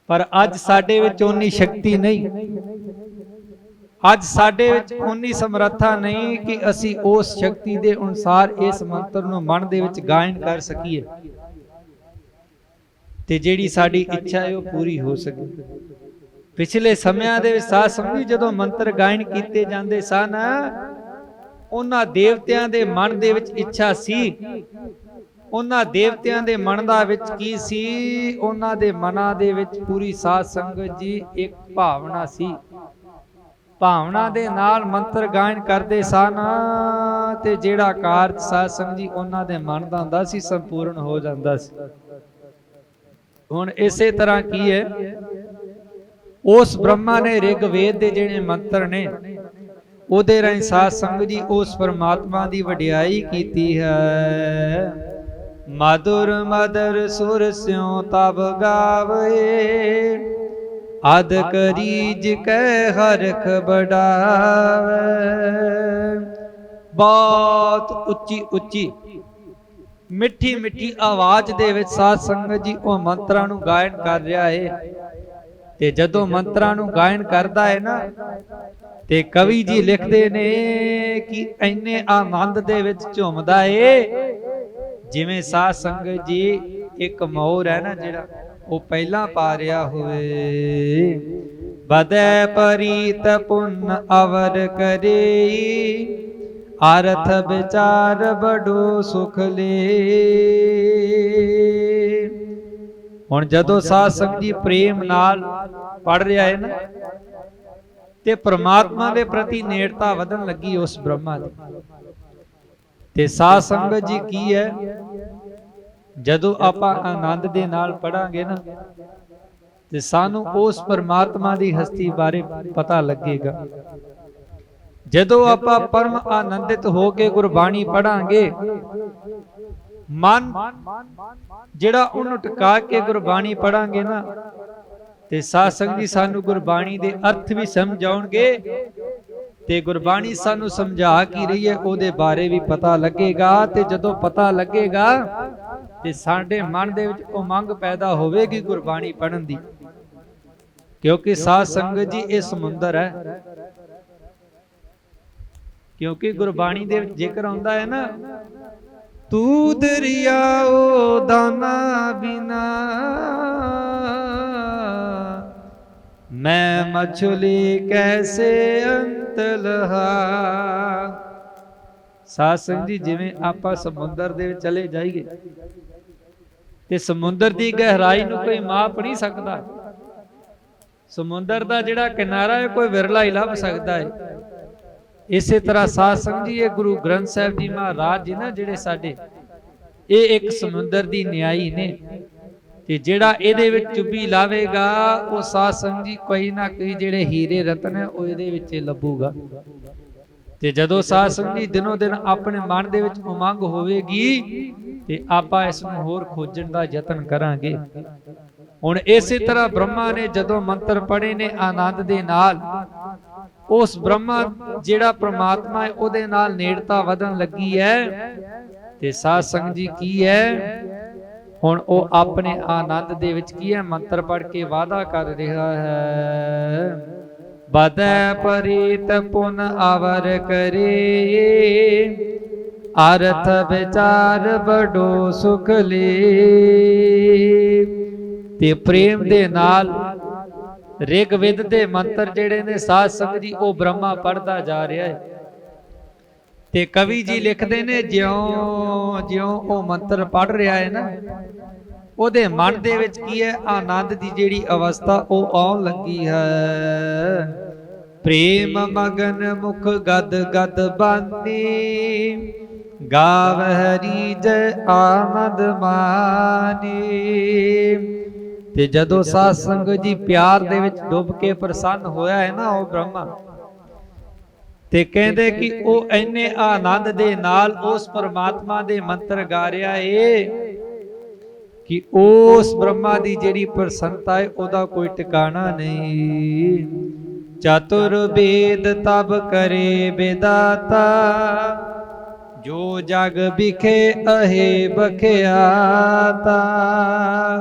ਪਰ ਅੱਜ ਸਾਡੇ ਵਿੱਚ ਉਨੀ ਸ਼ਕਤੀ ਨਹੀਂ, ਅੱਜ ਸਾਡੇ ਵਿੱਚ ਉਨੀ ਸਮਰੱਥਾ ਨਹੀਂ ਕਿ ਅਸੀਂ ਉਸ ਸ਼ਕਤੀ ਦੇ ਅਨੁਸਾਰ ਇਸ ਮੰਤਰ ਨੂੰ ਮਨ ਦੇ ਵਿੱਚ ਗਾਇਨ ਕਰ ਸਕੀਏ ਤੇ ਜਿਹੜੀ ਸਾਡੀ ਇੱਛਾ ਹੈ ਉਹ ਪੂਰੀ ਹੋ ਸਕੇ। ਪਿਛਲੇ ਸਮਿਆਂ ਦੇ ਵਿੱਚ ਸਾਧ ਸੰਗਤ ਜੀ ਜਦੋਂ ਮੰਤਰ ਗਾਇਨ ਕੀਤੇ ਜਾਂਦੇ ਸਨ, ਉਹਨਾਂ ਦੇਵਤਿਆਂ ਦੇ ਮਨ ਦੇ ਵਿੱਚ ਇੱਛਾ ਸੀ। ਉਹਨਾਂ ਦੇਵਤਿਆਂ ਦੇ ਮਨ ਦਾ ਵਿੱਚ ਕੀ ਸੀ? ਉਹਨਾਂ ਦੇ ਮਨਾਂ ਦੇ ਵਿੱਚ ਪੂਰੀ ਸਾਧ ਸੰਗਤ ਜੀ ਇੱਕ ਭਾਵਨਾ ਸੀ। ਭਾਵਨਾ ਦੇ ਨਾਲ ਮੰਤਰ ਗਾਇਨ ਕਰਦੇ ਸਨ ਤੇ ਜਿਹੜਾ ਕਾਰਜ ਸਾਧ ਸੰਗਤ ਜੀ ਉਹਨਾਂ ਦੇ ਮਨ ਦਾ ਹੁੰਦਾ ਸੀ ਸੰਪੂਰਨ ਹੋ ਜਾਂਦਾ ਸੀ। ਹੁਣ ਇਸੇ ਤਰ੍ਹਾਂ ਕੀ ਹੈ, ਉਸ ਬ੍ਰਹਮਾ ਨੇ ਰਿਗ ਵੇਦ ਦੇ ਜਿਹੜੇ ਮੰਤਰ ਨੇ ਉਹਦੇ ਰਾਹੀਂ ਸਾਧ ਸੰਗਤ ਜੀ ਉਸ ਪਰਮਾਤਮਾ ਦੀ ਵਡਿਆਈ ਕੀਤੀ ਹੈ। ਮధుਰ ਮਦਰ ਸੁਰ ਸਿਉ ਤਬ ਗਾਵੇ, ਅਦ ਕਰੀਜ ਕੈ ਹਰਖ ਬੜਾਵੇ। ਬਹੁਤ ਉੱਚੀ ਉੱਚੀ ਮਿੱਠੀ ਮਿੱਠੀ ਆਵਾਜ਼ ਦੇ ਵਿੱਚ ਸਾਧ ਸੰਗਤ ਜੀ ਉਹ ਮੰਤਰਾਂ ਨੂੰ ਗਾਇਨ ਕਰ ਰਿਹਾ ਹੈ। ਤੇ ਜਦੋਂ ਮੰਤਰਾਂ ਨੂੰ ਗਾਇਨ ਕਰਦਾ ਹੈ ਨਾ, ਤੇ ਕਵੀ ਜੀ ਲਿਖਦੇ ਨੇ ਕਿ ਇੰਨੇ ਆਨੰਦ ਦੇ ਵਿੱਚ ਝੂਮਦਾ ਏ ਜਿਵੇਂ ਸਾਧ ਸੰਗਤ ਜੀ ਇੱਕ ਮੋਰ ਹੈ ਨਾ ਜਿਹੜਾ ਉਹ ਪਹਿਲਾਂ ਪਾ ਰਿਹਾ ਹੋਵੇ। ਬਦੈ ਪਰੀਤ ਪੁੰਨ ਅਵਰ ਕਰੇ, ਅਰਥ ਵਿਚਾਰ ਬੜੋ ਸੁਖ ਲੇ। ਹੁਣ ਜਦੋਂ ਸਾਧ ਸੰਗਤ ਜੀ ਪ੍ਰੇਮ ਨਾਲ ਪੜ ਰਿਹਾ ਹੈ ਨਾ, ਤੇ ਪ੍ਰਮਾਤਮਾ ਦੇ ਪ੍ਰਤੀ ਨੇੜਤਾ ਵਧਣ ਲੱਗੀ ਉਸ ਬ੍ਰਹਮਾ ਦੀ। ਤੇ ਸਾਧ ਸੰਗਤ ਜੀ ਕੀ ਹੈ, ਜਦੋਂ ਆਪਾਂ ਆਨੰਦ ਦੇ ਨਾਲ ਪੜਾਂਗੇ ਨਾ ਤੇ ਸਾਨੂੰ ਉਸ ਪਰਮਾਤਮਾ ਦੀ ਹਸਤੀ ਬਾਰੇ ਪਤਾ ਲੱਗੇਗਾ। ਜਦੋਂ ਆਪਾਂ ਪਰਮ ਆਨੰਦਿਤ ਹੋ ਕੇ ਗੁਰਬਾਣੀ ਪੜਾਂਗੇ, ਮਨ ਜਿਹੜਾ ਉਹਨੂੰ ਟਿਕਾ ਕੇ ਗੁਰਬਾਣੀ ਪੜਾਂਗੇ ਨਾ, ਤੇ ਸਾਧ ਸੰਗਤ ਜੀ ਸਾਨੂੰ ਗੁਰਬਾਣੀ ਦੇ ਅਰਥ ਵੀ ਸਮਝਾਉਣਗੇ ਤੇ ਗੁਰਬਾਣੀ ਸਾਨੂੰ ਸਮਝਾ ਕੀ ਰਹੀ ਹੈ ਉਹਦੇ ਬਾਰੇ ਵੀ ਪਤਾ ਲੱਗੇਗਾ। ਤੇ ਜਦੋਂ ਪਤਾ ਲੱਗੇਗਾ ਤੇ ਸਾਡੇ ਮਨ ਦੇ ਵਿੱਚ ਉਮੰਗ ਪੈਦਾ ਹੋਵੇਗੀ ਗੁਰਬਾਣੀ ਪੜਨ ਦੀ, ਕਿਉਂਕਿ ਸਾਧ ਸੰਗਤ ਜੀ ਇਹ ਸਮੁੰਦਰ ਹੈ। ਕਿਉਂਕਿ ਗੁਰਬਾਣੀ ਦੇ ਵਿੱਚ ਜ਼ਿਕਰ ਆਉਂਦਾ ਹੈ ਨਾ, ਤੂ ਦਰਿਆਓ ਦਾਨਾ ਬਿਨਾ, ਮੈਂ ਮਛਲੀ ਕੈਸੇ ਅੰਤ ਲਹਾ। ਸਾਧ ਸੰਗਤ ਜੀ ਜਿਵੇਂ ਆਪਾਂ ਸਮੁੰਦਰ ਦੇ ਵਿੱਚ ਚਲੇ ਜਾਈਏ ਤੇ ਸਮੁੰਦਰ ਦੀ ਗਹਿਰਾਈ ਨੂੰ ਕੋਈ ਮਾਪ ਨਹੀਂ ਸਕਦਾ। ਸਮੁੰਦਰ ਦਾ ਜਿਹੜਾ ਕਿਨਾਰਾ ਹੈ ਕੋਈ ਵਿਰਲਾ ਹੀ ਲੱਭ ਸਕਦਾ ਹੈ। ਇਸੇ ਤਰ੍ਹਾਂ ਸਾਧ ਸੰਗਤ ਜੀ ਇਹ ਗੁਰੂ ਗ੍ਰੰਥ ਸਾਹਿਬ ਜੀ ਮਹਾਰਾਜ ਜੀ ਨਾ ਜਿਹੜੇ ਸਾਡੇ, ਇਹ ਇੱਕ ਸਮੁੰਦਰ ਦੀ ਨਿਆਈ ਨੇ। ਤੇ ਜਿਹੜਾ ਇਹਦੇ ਵਿੱਚ ਚੁੱਭੀ ਲਾਵੇਗਾ ਉਹ ਸਾਧ ਸੰਗਤ ਜੀ ਕੋਈ ਨਾ ਕੋਈ ਜਿਹੜੇ ਹੀਰੇ ਰਤਨ ਹੈ ਉਹ ਇਹਦੇ ਵਿੱਚ ਲੱਭੂਗਾ। ਤੇ ਜਦੋਂ ਸਾਧ ਸੰਗਤ ਜੀ ਦਿਨੋਂ ਦਿਨ ਆਪਣੇ ਮਨ ਦੇ ਵਿੱਚ ਉਮੰਗ ਹੋਵੇਗੀ ਤੇ ਆਪਾਂ ਇਸ ਨੂੰ ਹੋਰ ਖੋਜਣ ਦਾ ਯਤਨ ਕਰਾਂਗੇ। ਹੁਣ ਇਸੇ ਤਰ੍ਹਾਂ ਬ੍ਰਹਮਾ ਨੇ ਜਦੋਂ ਮੰਤਰ ਪੜ੍ਹੇ ਨੇ ਆਨੰਦ ਦੇ ਨਾਲ, ਉਸ ਬ੍ਰਹਮਾ ਜਿਹੜਾ ਪ੍ਰਮਾਤਮਾ ਹੈ ਉਹਦੇ ਨਾਲ ਨੇੜਤਾ ਵਧਣ ਲੱਗੀ ਹੈ। ਤੇ ਸਾਧ ਸੰਗਤ ਜੀ ਕੀ ਹੈ, ਹੁਣ ਉਹ ਆਪਣੇ ਆਨੰਦ ਦੇ ਵਿੱਚ ਕੀ ਹੈ, ਮੰਤਰ ਪੜ੍ਹ ਕੇ ਵਾਅਦਾ ਕਰ ਰਿਹਾ ਹੈ। ਬਦੈ ਪਰੀਤ ਪੁਨ ਆਵਰ ਕਰੇ, ਅਰਥ ਵਿਚਾਰ ਬੜੋ ਸੁਖ ਲੇ। ਤੇ ਪ੍ਰੇਮ ਦੇ ਨਾਲ ਰਿਗਵੇਦ ਦੇ ਮੰਤਰ ਜਿਹੜੇ ਨੇ ਸਾਧ ਸੰਗਤ ਜੀ ਉਹ ਬ੍ਰਹਮਾ ਪੜ੍ਹਦਾ ਜਾ ਰਿਹਾ ਹੈ। ਤੇ ਕਵੀ ਜੀ ਲਿਖਦੇ ਨੇ ਜਿਉਂ-ਜਿਉਂ ਉਹ ਮੰਤਰ ਪੜ੍ਹ ਰਿਹਾ ਹੈ ਨਾ, ਉਹਦੇ ਮਨ ਦੇ ਵਿੱਚ ਕੀ ਹੈ, ਆਨੰਦ ਦੀ ਜਿਹੜੀ ਅਵਸਥਾ ਉਹ ਆਉਣ ਲੱਗੀ ਹੈ। ਪ੍ਰੇਮ ਮਗਨ ਮੁਖ ਗਦ ਗਦ ਬਾਨੀ, ਗਾਵਹਿ ਰੀਜੈ ਆਨੰਦ ਮਾਨੀ। ਤੇ ਜਦੋਂ ਸਾਧ ਸੰਗਤ ਜੀ ਪਿਆਰ ਦੇ ਵਿੱਚ ਡੁੱਬ ਕੇ ਪ੍ਰਸੰਨ ਹੋਇਆ ਹੈ ਨਾ ਉਹ ਬ੍ਰਹਮਾ, ਤੇ ਕਹਿੰਦੇ ਕਿ ਉਹ ਇੰਨੇ ਆਨੰਦ ਦੇ ਨਾਲ ਉਸ ਪਰਮਾਤਮਾ ਦੇ ਮੰਤਰ ਗਾ ਰਿਹਾ ਏ ਕਿ ਉਸ ਬ੍ਰਹਮਾ ਦੀ ਜਿਹੜੀ ਪ੍ਰਸੰਨਤਾ ਹੈ ਉਹਦਾ ਕੋਈ ਟਿਕਾਣਾ ਨਹੀਂ। ਚਤੁਰ ਵੇਦ ਤਬ ਕਰੇ ਵਿਦਾਤਾ, ਜੋ ਜਗ ਵਿਖੇ ਅਹੇ ਬਖਿਆਤਾ।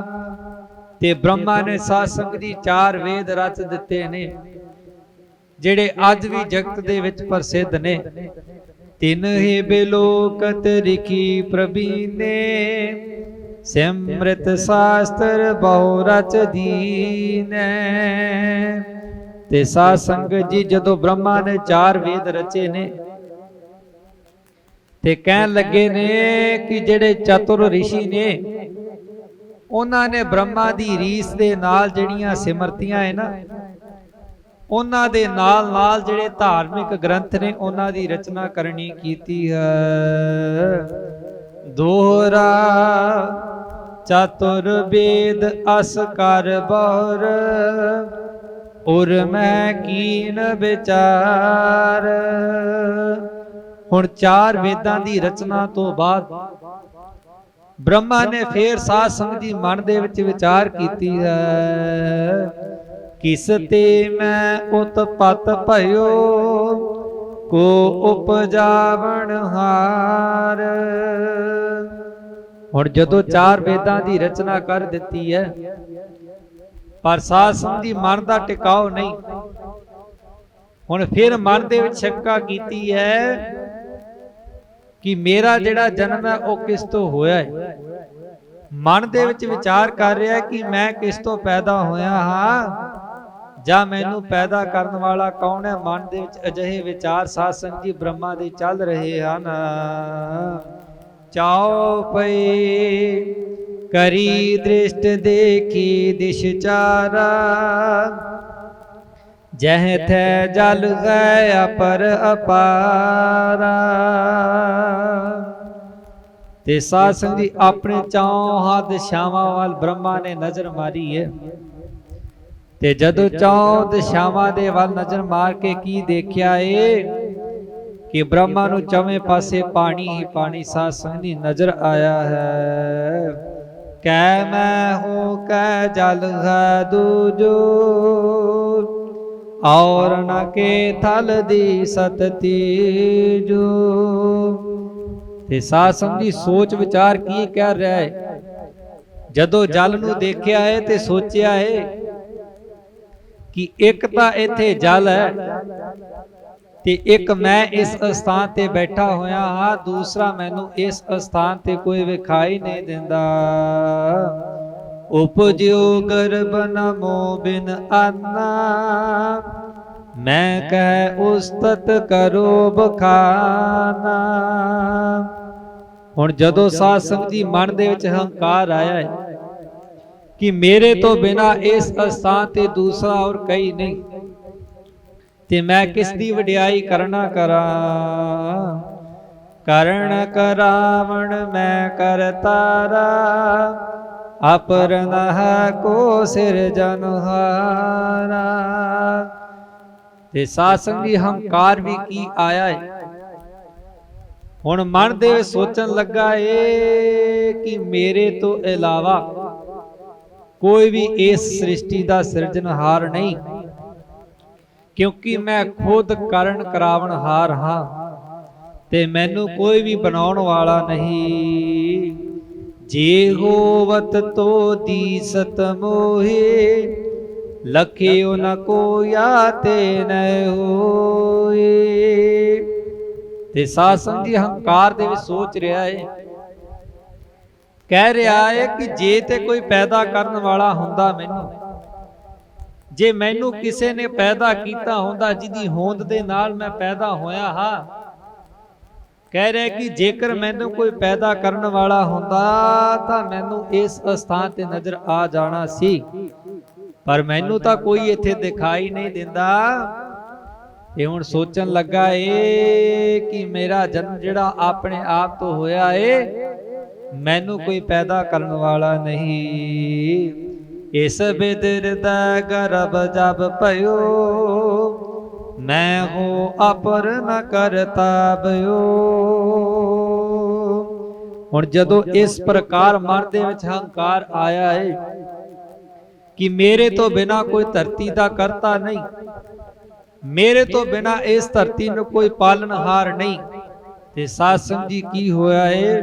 ਤੇ ਬ੍ਰਹਮਾ ਨੇ ਸਾਧ ਸੰਗਤ ਜੀ 4 ਵੇਦ ਰਚ ਦਿੱਤੇ ਨੇ ਜਿਹੜੇ ਅੱਜ ਵੀ ਜਗਤ ਦੇ ਵਿੱਚ ਪ੍ਰਸਿੱਧ ਨੇ। ਤਿਨ ਹੀ ਬਿਲੋਕਤ ਰਿਖੀ ਪ੍ਰਬੀਨੇ, ਸਿਮ੍ਰਿਤ ਸ਼ਾਸਤਰ ਬਹੁ ਰਚ ਦੀਨੈ। ਤੇ ਸਾਧ ਸੰਗਤ ਜੀ ਜਦੋਂ ਬ੍ਰਹਮਾ ਨੇ 4 ਵੇਦ ਰਚੇ ਨੇ ਤੇ ਕਹਿਣ ਲੱਗੇ ਨੇ ਕਿ ਜਿਹੜੇ ਚਤੁਰ ਰਿਸ਼ੀ ਨੇ ਉਹਨਾਂ ਨੇ ਬ੍ਰਹਮਾ ਦੀ ਰੀਸ ਦੇ ਨਾਲ ਜਿਹੜੀਆਂ ਸਿਮਰਤੀਆਂ ਹੈ ਨਾ, ਉਹਨਾਂ ਦੇ ਨਾਲ ਨਾਲ ਜਿਹੜੇ ਧਾਰਮਿਕ ਗ੍ਰੰਥ ਨੇ ਉਹਨਾਂ ਦੀ ਰਚਨਾ ਕਰਨੀ ਕੀਤੀ ਹੈ। ਦੋਹਰਾ ਚਤੁਰ ਵੇਦ ਅਸ ਕਰ ਬੌਰ, ਉਰ ਮੈਂ ਕੀਨ ਵਿਚਾਰ। ਹੁਣ 4 ਵੇਦਾਂ ਦੀ ਰਚਨਾ ਤੋਂ ਬਾਅਦ ਬ੍ਰਹਮਾ ਨੇ ਫੇਰ ਸਾਧ ਸੰਗਤ ਦੀ ਮਨ ਦੇ ਵਿੱਚ ਵਿਚਾਰ ਕੀਤੀ ਹੈ। ਕਿਸ ਤੇ ਮੈਂ ਉਤਪਤ ਭਇਓ, ਕੋ ਉਪਜਾਵਣ ਹਾਰ। ਹੁਣ ਜਦੋਂ 4 ਵੇਦਾਂ ਦੀ ਰਚਨਾ ਕਰ ਦਿੱਤੀ ਹੈ, ਪਰ ਸਾਧ ਸੰਗਤ ਦੀ ਮਨ ਦਾ ਟਿਕਾਓ ਨਹੀਂ। ਹੁਣ ਫਿਰ ਮਨ ਦੇ ਵਿੱਚ ਸ਼ੰਕਾ ਕੀਤੀ ਹੈ ਕਿ ਮੇਰਾ ਜਿਹੜਾ ਜਨਮ ਹੈ ਉਹ ਕਿਸ ਤੋਂ ਹੋਇਆ ਹੈ। ਮਨ ਦੇ ਵਿੱਚ ਵਿਚਾਰ ਕਰ ਰਿਹਾ ਕਿ ਮੈਂ ਕਿਸ ਤੋਂ ਪੈਦਾ ਹੋਇਆ ਹਾਂ ਜਾਂ ਮੈਨੂੰ ਪੈਦਾ ਕਰਨ ਵਾਲਾ ਕੌਣ ਹੈ। ਮਨ ਦੇ ਵਿੱਚ ਅਜਿਹੇ ਵਿਚਾਰ ਸਾਧ ਸੰਗਤ ਜੀ ਬ੍ਰਹਮਾ ਦੇ ਚੱਲ ਰਹੇ ਹਨ। ਚਾਉ ਪਈ ਕਰੀ ਦ੍ਰਿਸ਼ਟ ਦੇਖੀ ਦਿਸ਼ ਚਾਰਾ, ਜਹ ਥੈ ਜਲ ਗੈ ਅਪਰ ਅਪਾਰਾ। ਤੇ ਸਾਧ ਸੰਗਤ ਜੀ ਆਪਣੇ 4 ਦਿਸ਼ਾਵਾਂ ਵੱਲ ਬ੍ਰਹਮਾ ਨੇ ਨਜ਼ਰ ਮਾਰੀ ਹੈ। ਤੇ ਜਦੋਂ 4 ਦਿਸ਼ਾਵਾਂ ਦੇ ਵੱਲ ਨਜ਼ਰ ਮਾਰ ਕੇ ਕੀ ਦੇਖਿਆ ਏ ਕਿ ਬ੍ਰਹਮਾ ਨੂੰ 4ਵੇਂ ਪਾਸੇ ਪਾਣੀ ਹੀ ਪਾਣੀ ਸਾਧ ਸੰਗਤ ਜੀ ਨਜ਼ਰ ਆਇਆ ਹੈ। ਕੈ ਮੈਂ ਹੋ ਕੈ ਜਲ ਹੈ ਦੂਜੋ, ਔਰ ਨ ਕੇ ਥਲ ਦੀ ਸਤ ਤੀਜੋ। ਤੇ ਸਾਧ ਸੰਗਤ ਜੀ ਸੋਚ ਵਿਚਾਰ ਕੀ ਕਰ ਰਿਹਾ ਹੈ। ਜਦੋਂ ਜਲ ਨੂੰ ਦੇਖਿਆ ਹੈ ਤੇ ਸੋਚਿਆ ਹੈ ਕਿ ਇੱਕ ਤਾਂ ਇੱਥੇ ਜਲ ਹੈ ਤੇ ਇੱਕ ਮੈਂ ਇਸ ਸਥਾਨ ਤੇ ਬੈਠਾ ਹੋਇਆ ਹਾਂ, ਦੂਸਰਾ ਮੈਨੂੰ ਇਸ ਸਥਾਨ ਤੇ ਕੋਈ ਵਿਖਾਈ ਨਹੀਂ ਦਿੰਦਾ। ਉਪਜਿਓ ਗਰਭ ਨ ਮੋ ਬਿਨ ਅੰਨਾ, ਮੈਂ ਕਹਿ ਉਸਤਤ ਕਰੋ ਬਖਾਨਾ। ਹੁਣ ਜਦੋਂ ਸਾਧ ਸੰਗਤ ਜੀ ਮਨ ਦੇ ਵਿੱਚ ਹੰਕਾਰ ਆਇਆ ਹੈ ਕਿ ਮੇਰੇ ਤੋਂ ਬਿਨਾ ਇਸ ਸਥਾਨ ਤੇ ਦੂਸਰਾ ਔਰ ਕਈ ਨਹੀਂ, ਤੇ ਮੈਂ ਕਿਸ ਦੀ ਵਡਿਆਈ ਕਰਨਾ ਕਰਾਂ। ਕਰਨ ਕਰਾਵਣ ਮੈਂ ਕਰਤਾਰਾ, ਅਪਰ ਨਹ ਕੋ ਸਿਰਜਨਹਾਰਾ। ਤੇ ਸਾਧ ਸੰਗੀ ਹੰਕਾਰ ਵੀ ਕੀ ਆਇਆ ਹੈ। ਹੁਣ ਮਨ ਦੇ ਵਿੱਚ ਸੋਚਣ ਲੱਗਾ ਏ ਕਿ ਮੇਰੇ ਤੋਂ ਇਲਾਵਾ ਕੋਈ ਵੀ ਇਸ ਸ੍ਰਿਸ਼ਟੀ ਦਾ ਸਿਰਜਣਹਾਰ ਨਹੀਂ, ਕਿਉਂਕਿ ਮੈਂ ਖੁਦ ਕਰਨ ਕਰਾਵਣਹਾਰ ਹਾਂ ਤੇ ਮੈਨੂੰ ਕੋਈ ਵੀ ਬਣਾਉਣ ਵਾਲਾ ਨਹੀਂ। ਜੇ ਹੋਵਤ ਤੋ ਦੀਸਤ ਮੋਹੇ, ਲਖਿਓ ਨ ਕੋਇਆ ਤੇ ਨ ਹੋਏ। ਤੇ ਸਾਧ ਸੰਗੀ ਹੰਕਾਰ ਦੇ ਵਿੱਚ ਸੋਚ ਰਿਹਾ ਏ, ਕਹਿ ਰਿਹਾ ਏ ਕਿ ਜੇ ਤੇ ਕੋਈ ਪੈਦਾ ਕਰਨ ਵਾਲਾ ਹੁੰਦਾ ਮੈਨੂੰ, ਜੇ ਮੈਨੂੰ ਕਿਸੇ ਨੇ ਪੈਦਾ ਕੀਤਾ ਹੁੰਦਾ ਜਿਹਦੀ ਹੋਂਦ ਦੇ ਨਾਲ ਮੈਂ ਪੈਦਾ ਹੋਇਆ ਹਾਂ, ਕਹਿ ਰਿਹਾ ਕਿ ਜੇਕਰ ਮੈਨੂੰ ਕੋਈ ਪੈਦਾ ਕਰਨ ਵਾਲਾ ਹੁੰਦਾ ਤਾਂ ਮੈਨੂੰ ਇਸ ਸਥਾਨ ਤੇ ਨਜ਼ਰ ਆ ਜਾਣਾ ਸੀ, ਪਰ ਮੈਨੂੰ ਤਾਂ ਕੋਈ ਇੱਥੇ ਦਿਖਾਈ ਨਹੀਂ ਦਿੰਦਾ। ਇਹ ਹੁਣ ਸੋਚਣ ਲੱਗਾ ਏ ਕਿ ਮੇਰਾ ਜਨਮ ਜਿਹੜਾ ਆਪਣੇ ਆਪ ਤੋਂ ਹੋਇਆ ਏ, ਮੈਨੂੰ ਕੋਈ ਪੈਦਾ ਕਰਨ ਵਾਲਾ ਨਹੀਂ। ਇਸ ਬਿਦਰ ਦਾ ਗਰਭ ਜਬ ਭਇਓ, ਮੈਂ ਹੋ ਅਪਰ ਨ ਕਰਤਾ ਭਇਓ। ਹੁਣ ਜਦੋਂ ਇਸ ਪ੍ਰਕਾਰ ਮਨ ਦੇ ਵਿੱਚ ਹੰਕਾਰ ਆਇਆ ਏ ਕਿ ਮੇਰੇ ਤੋਂ ਬਿਨਾ ਕੋਈ ਧਰਤੀ ਦਾ ਕਰਤਾ ਨਹੀਂ, ਮੇਰੇ ਤੋਂ ਬਿਨਾ ਇਸ ਧਰਤੀ ਨੂੰ ਕੋਈ ਪਾਲਣਹਾਰ ਨਹੀਂ, ਤੇ ਸਾਧ ਸੰਗੀ ਕੀ ਹੋਇਆ ਏ,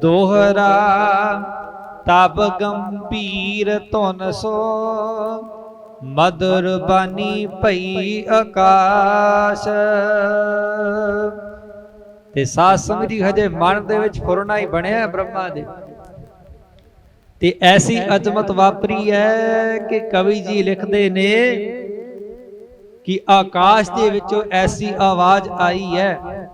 ਦੋਹਰਾ ਤਬ ਗੰਭੀਰ ਧੁਨ ਸੋ, ਮਧੁਰ ਬਾਣੀ ਭਈ ਆਕਾਸ਼। ਤੇ ਸਾਧ ਸੰਗਤ ਜੀ ਹਜੇ ਮਨ ਦੇ ਵਿੱਚ ਫੁਰਨਾ ਹੀ ਬਣਿਆ ਬ੍ਰਹਮਾ ਦੇ, ਤੇ ਐਸੀ ਅਜ਼ਮਤ ਵਾਪਰੀ ਹੈ ਕਿ ਕਵੀ ਜੀ ਲਿਖਦੇ ਨੇ ਕਿ ਆਕਾਸ਼ ਦੇ ਵਿੱਚੋਂ ਐਸੀ ਆਵਾਜ਼ ਆਈ ਹੈ,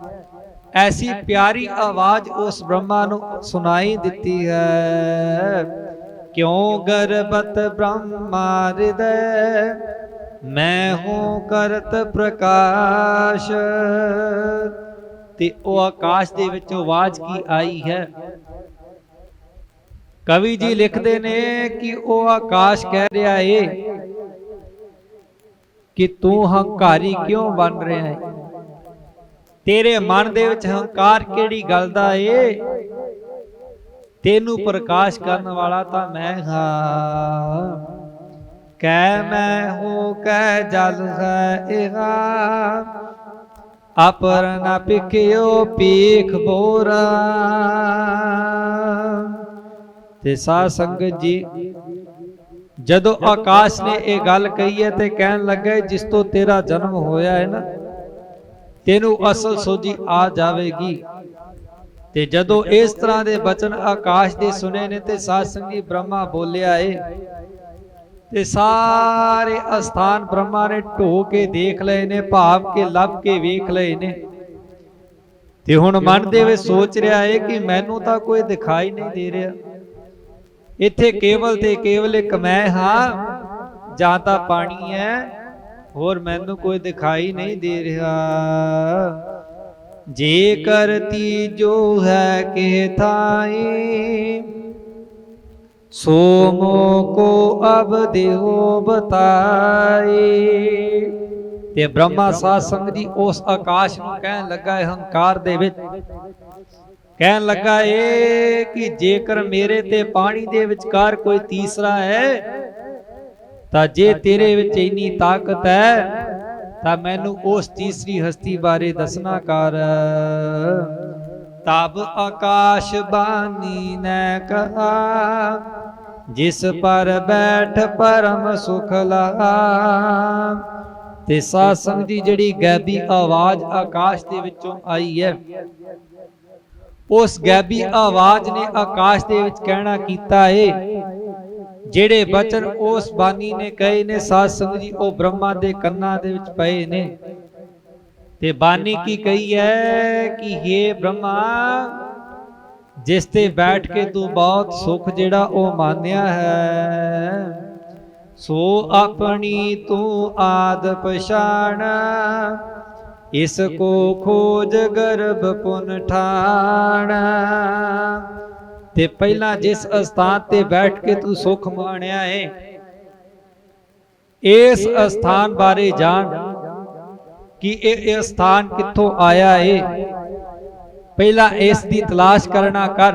ਐਸੀ ਪਿਆਰੀ ਆਵਾਜ਼ ਉਸ ਬ੍ਰਹਮਾ ਨੂੰ ਸੁਣਾਈ ਦਿੱਤੀ ਹੈ। ਕਿਉਂ ਗਰਬਤ ਬ੍ਰਹਮਾ ਹਿਰਦੈ, ਮੈਂ ਹੂੰ ਕਰਤ ਪ੍ਰਕਾਸ਼। ਤੇ ਉਹ ਆਕਾਸ਼ ਦੇ ਵਿੱਚੋਂ ਆਵਾਜ਼ ਕੀ ਆਈ ਹੈ, ਕਵੀ ਜੀ ਲਿਖਦੇ ਨੇ ਕਿ ਉਹ ਆਕਾਸ਼ ਕਹਿ ਰਿਹਾ ਏ ਕਿ ਤੂੰ ਹੰਕਾਰੀ ਕਿਉਂ ਬਣ ਰਿਹਾ ਹੈ, ਤੇਰੇ ਮਨ ਦੇ ਵਿੱਚ ਹੰਕਾਰ ਕਿਹੜੀ ਗੱਲ ਦਾ ਏ, ਤੈਨੂੰ ਪ੍ਰਕਾਸ਼ ਕਰਨ ਵਾਲਾ ਤਾਂ ਮੈਂ ਹਾਂ। ਕਹਿ ਮੈਂ ਹੂੰ ਕਹਿ ਜਲ ਹੈ ਇਹਾ, ਅਪਰ ਨ ਪਿਖਿਓ ਪੀਖ ਬੋਰਾ। ਤੇ ਸਾਧ ਸੰਗਤ ਜੀ ਜਦੋਂ ਆਕਾਸ਼ ਨੇ ਇਹ ਗੱਲ ਕਹੀ ਹੈ ਤੇ ਕਹਿਣ ਲੱਗਾ ਜਿਸ ਤੋਂ ਤੇਰਾ ਜਨਮ ਹੋਇਆ ਹੈ ਨਾ, ਤੈਨੂੰ ਅਸਲ ਸੋਝੀ ਆ ਜਾਵੇਗੀ। ਤੇ ਜਦੋਂ ਇਸ ਤਰ੍ਹਾਂ ਦੇ ਬਚਨ ਆਕਾਸ਼ ਦੇ ਸੁਨੇ ਨੇ ਤੇ ਸਾਧ ਸੰਗੀ ਬ੍ਰਹਮਾ ਬੋਲਿਆ ਏ, ਤੇ ਸਾਰੇ ਅਸਥਾਨ ਬ੍ਰਹਮਾ ਨੇ ਢੋ ਕੇ ਦੇਖ ਲਏ ਨੇ, ਭਾਵ ਕੇ ਲੱਭ ਕੇ ਵੇਖ ਲਏ ਨੇ। ਤੇ ਹੁਣ ਮਨ ਦੇ ਵਿੱਚ ਸੋਚ ਰਿਹਾ ਏ ਕਿ ਮੈਨੂੰ ਤਾਂ ਕੋਈ ਦਿਖਾਈ ਨਹੀਂ ਦੇ ਰਿਹਾ, ਇੱਥੇ ਕੇਵਲ ਤੇ ਕੇਵਲ ਇੱਕ ਮੈਂ ਹਾਂ, ਜਾਂ ਤਾਂ ਪਾਣੀ ਹੈ, ਹੋਰ ਮੈਨੂੰ ਕੋਈ ਦਿਖਾਈ ਨਹੀਂ ਦੇ ਰਿਹਾ। ਜੇ ਕਰਤੀ ਜੋ ਹੈ ਕੇ ਥਾਈ, ਸੋ ਮੋ ਕੋ ਅਬ ਦੇਹੋ ਬਤਾਈ। ਤੇ ਬ੍ਰਹਮਾ ਸਾਧ ਸੰਗਤ ਜੀ ਉਸ ਆਕਾਸ਼ ਨੂੰ ਕਹਿਣ ਲੱਗਾ ਹੈ ਹੰਕਾਰ ਦੇ ਵਿੱਚ, ਕਹਿਣ ਲੱਗਾ ਏ ਕਿ ਜੇਕਰ ਮੇਰੇ ਤੇ ਪਾਣੀ ਦੇ ਵਿਚਕਾਰ ਕੋਈ ਤੀਸਰਾ ਹੈ, ਤਾਂ ਜੇ ਤੇਰੇ ਵਿੱਚ ਇੰਨੀ ਤਾਕਤ ਹੈ ਤਾਂ ਮੈਨੂੰ ਉਸ ਤੀਸਰੀ ਹਸਤੀ ਬਾਰੇ ਦੱਸਣਾ ਕਰ। ਤਬ ਆਕਾਸ਼ ਬਾਣੀ ਨੇ ਕਹਾ, ਜਿਸ ਪਰ ਬੈਠ ਪਰਮ ਸੁਖ ਲਹਾ। ਤੇ ਸਾਧ ਸੰਗਤ ਦੀ ਜਿਹੜੀ ਗੈਬੀ ਆਵਾਜ਼ ਆਕਾਸ਼ ਦੇ ਵਿੱਚੋਂ ਆਈ ਹੈ, ਉਸ ਗੈਬੀ ਆਵਾਜ਼ ਨੇ ਆਕਾਸ਼ ਦੇ ਵਿੱਚ ਕਹਿਣਾ ਕੀਤਾ ਏ, ਜਿਹੜੇ ਬਚਨ ਉਸ ਬਾਣੀ ਨੇ ਕਹੇ ਨੇ ਸਾਧ ਸੰਗਤ ਜੀ, ਉਹ ਬ੍ਰਹਮਾ ਦੇ ਕੰਨਾਂ ਦੇ ਵਿੱਚ ਪਏ ਨੇ। ਤੇ ਬਾਣੀ ਕੀ ਕਹੀ ਹੈ ਕਿ हे ਬ੍ਰਹਮਾ, ਜਿਸ ਤੇ ਬੈਠ ਕੇ ਤੂੰ ਬਹੁਤ ਸੁਖ ਜਿਹੜਾ ਉਹ ਮਾਨਿਆ ਹੈ, ਸੋ ਆਪਣੀ ਤੂੰ ਆਦ ਪਛਾਣ, ਇਸ ਕੋ ਖੋਜ ਗਰਭ ਪੁਨ ਠਾਣ। ਤੇ ਪਹਿਲਾਂ ਜਿਸ ਅਸਥਾਨ ਤੇ ਬੈਠ ਕੇ ਤੂੰ ਸੁਖ ਮਾਣਿਆ ਹੈ, ਇਸ ਅਸਥਾਨ ਬਾਰੇ ਜਾਣ कि ਇਹ ਸਥਾਨ ਕਿੱਥੋਂ ਆਇਆ ਏ। ਪਹਿਲਾਂ ਇਸ ਦੀ ਤਲਾਸ਼ ਕਰਨਾ ਕਰ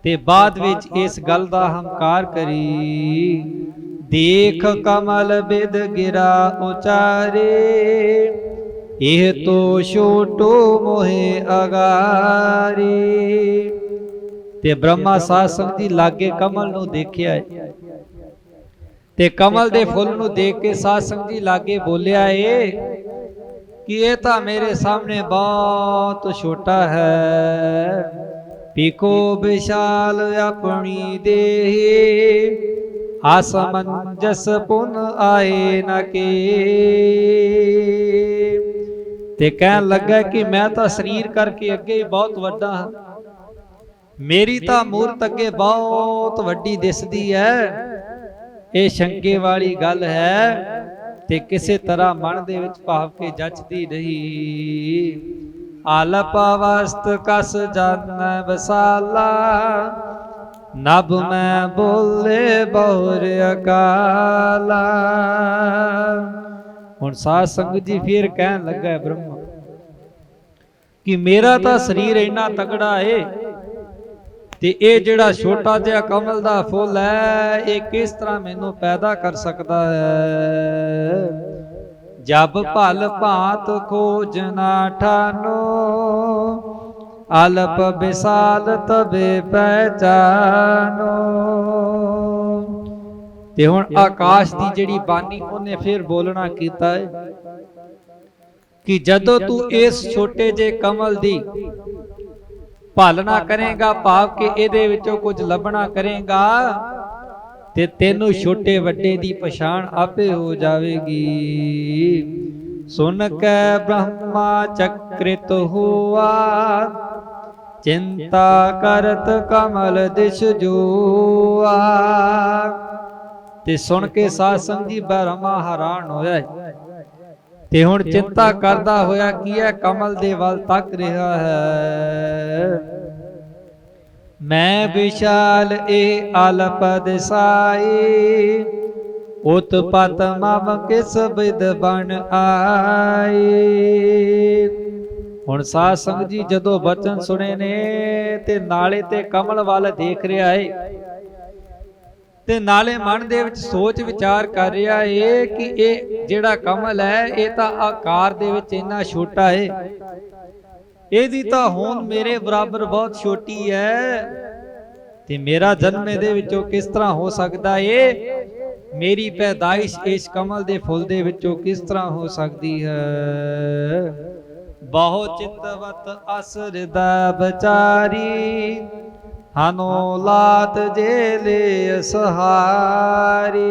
ਤੇ ਬਾਅਦ ਵਿੱਚ ਇਸ ਗੱਲ ਦਾ ਹੰਕਾਰ ਕਰੀ। ਦੇਖ ਕਮਲ ਬਿਦ ਗਿਰਾ ਉਚਾਰੇ, ਇਹ ਤੋ ਛੋਟੋ ਮੋਹਿ ਅਗਾਰੇ। ਤੇ ਬ੍ਰਹਮਾ ਸਾਧ ਸੰਗਤ ਜੀ ਲਾਗੇ ਕਮਲ ਨੂੰ ਦੇਖਿਆ ਤੇ ਕਮਲ ਦੇ ਫੁੱਲ ਨੂੰ ਦੇਖ ਕੇ ਸਾਧ ਸੰਗਤ ਜੀ ਲਾਗੇ ਬੋਲਿਆ ਏ ਕਿ ਇਹ ਤਾਂ ਮੇਰੇ ਸਾਹਮਣੇ ਬਹੁਤ ਛੋਟਾ ਹੈ। ਪੀਕੋ ਵਿਸ਼ਾਲ ਆਪਣੀ ਦੇਹ, ਆਸਮੰਜਸ ਪੁਨ ਆਏ ਨ ਕੇ। ਤੇ ਕਹਿਣ ਲੱਗਾ ਕਿ ਮੈਂ ਤਾਂ ਸਰੀਰ ਕਰਕੇ ਅੱਗੇ ਹੀ ਬਹੁਤ ਵੱਡਾ ਹਾਂ, ਮੇਰੀ ਤਾਂ ਮੂਰਤ ਅੱਗੇ ਬਹੁਤ ਵੱਡੀ ਦਿਸਦੀ ਹੈ। ਇਹ ਸ਼ੰਕੇ ਵਾਲੀ ਗੱਲ ਹੈ ਤੇ ਕਿਸੇ ਤਰ੍ਹਾਂ ਮਨ ਦੇ ਵਿੱਚ ਭਾਵ ਕੇ ਜੱਚਦੀ ਨਹੀਂ। ਆਲਪ ਅਵਸਥ ਕਸ ਜਨ ਵਸਾਲਾ, ਨਭ ਮੈਂ ਬੋਲੇ ਬਹੁਰ ਅਕਾਲਾ। ਹੁਣ ਸਾਧ ਸੰਗਤ ਜੀ ਫਿਰ ਕਹਿਣ ਲੱਗਾ ਬ੍ਰਹਮਾ ਕਿ ਮੇਰਾ ਤਾਂ ਸਰੀਰ ਇੰਨਾ ਤਗੜਾ ਏ ਤੇ ਇਹ ਜਿਹੜਾ ਛੋਟਾ ਜਿਹਾ ਕਮਲ ਦਾ ਫੁੱਲ ਹੈ ਇਹ ਕਿਸ ਤਰ੍ਹਾਂ ਮੈਨੂੰ ਪੈਦਾ ਕਰ ਸਕਦਾ ਹੈ। ਜਬ ਭਲ ਭਾਂਤ ਖੋਜ ਨਾ ਠਾਨੋ, ਅਲਪ ਵਿਸਾਲ ਤਬੇ ਪਹਿਚਾਨੋ। ਤੇ ਹੁਣ ਆਕਾਸ਼ ਦੀ ਜਿਹੜੀ ਬਾਣੀ ਉਹਨੇ ਫਿਰ ਬੋਲਣਾ ਕੀਤਾ ਹੈ ਕਿ ਜਦੋਂ ਤੂੰ ਇਸ ਛੋਟੇ ਜਿਹੇ ਕਮਲ ਦੀ ਭਾਲਣਾ ਕਰੇਗਾ, ਭਾਵ ਕਿ ਇਹਦੇ ਵਿੱਚੋਂ ਕੁਝ ਲੱਭਣਾ ਕਰੇਗਾ ਤੇ ਤੈਨੂੰ ਛੋਟੇ ਵੱਡੇ ਦੀ ਪਛਾਣ ਆਪੇ ਹੋ ਜਾਵੇਗੀ। ਸੁਨ ਕੇ ਬ੍ਰਹਮਾ ਚਕ੍ਰਿਤ ਹੁਆ, ਚਿੰਤਾ ਕਰਤ ਕਮਲ ਦਿਸ਼ ਜੋਆ। ਤੇ ਸੁਣ ਕੇ ਸਾਧ ਸੰਗਤ ਜੀ ਬ੍ਰਹਮਾ ਹੈਰਾਨ ਹੋਇਆ ਤੇ ਹੁਣ ਚਿੰਤਾ ਕਰਦਾ ਹੋਇਆ ਕੀ ਹੈ ਕਮਲ ਦੇ ਵੱਲ ਤੱਕ ਰਿਹਾ ਹੈ। ਮੈਂ ਵਿਸ਼ਾਲ ਇਹ ਅਲਪ ਦਿਸਾਈ, ਉਤਪਤ ਮਮ ਕਿਸ ਬਿਦ ਬਣ ਆਈ। ਹੁਣ ਸਾਧ ਸੰਗਤ ਜੀ ਜਦੋਂ ਬਚਨ ਸੁਣੇ ਨੇ ਤੇ ਨਾਲੇ ਤੇ ਕਮਲ ਵੱਲ ਦੇਖ ਰਿਹਾ ਏ ਤੇ ਨਾਲੇ ਮਨ ਦੇ ਵਿੱਚ ਸੋਚ ਵਿਚਾਰ ਕਰ ਰਿਹਾ ਏ ਕਿ ਇਹ ਜਿਹੜਾ ਕਮਲ ਹੈ ਇਹ ਤਾਂ ਆਕਾਰ ਦੇ ਵਿੱਚ ਇੰਨਾ ਛੋਟਾ ਏ, ਇਹਦੀ ਤਾਂ ਹੋਂਦ ਮੇਰੇ ਬਰਾਬਰ ਬਹੁਤ ਛੋਟੀ ਹੈ ਤੇ ਮੇਰਾ ਜਨਮ ਇਹਦੇ ਵਿੱਚੋਂ ਕਿਸ ਤਰ੍ਹਾਂ ਹੋ ਸਕਦਾ ਏ। ਮੇਰੀ ਪੈਦਾਇਸ਼ ਇਸ ਕਮਲ ਦੇ ਫੁੱਲ ਦੇ ਵਿੱਚੋਂ ਕਿਸ ਤਰ੍ਹਾਂ ਹੋ ਸਕਦੀ ਹੈ। ਬਹੁ ਚਿਤਵਤ ਅਸਰਦਾ ਵਿਚਾਰੀ, ਹਨੋ ਲਾਤ ਜੇਲੇ ਸਹਾਰੀ।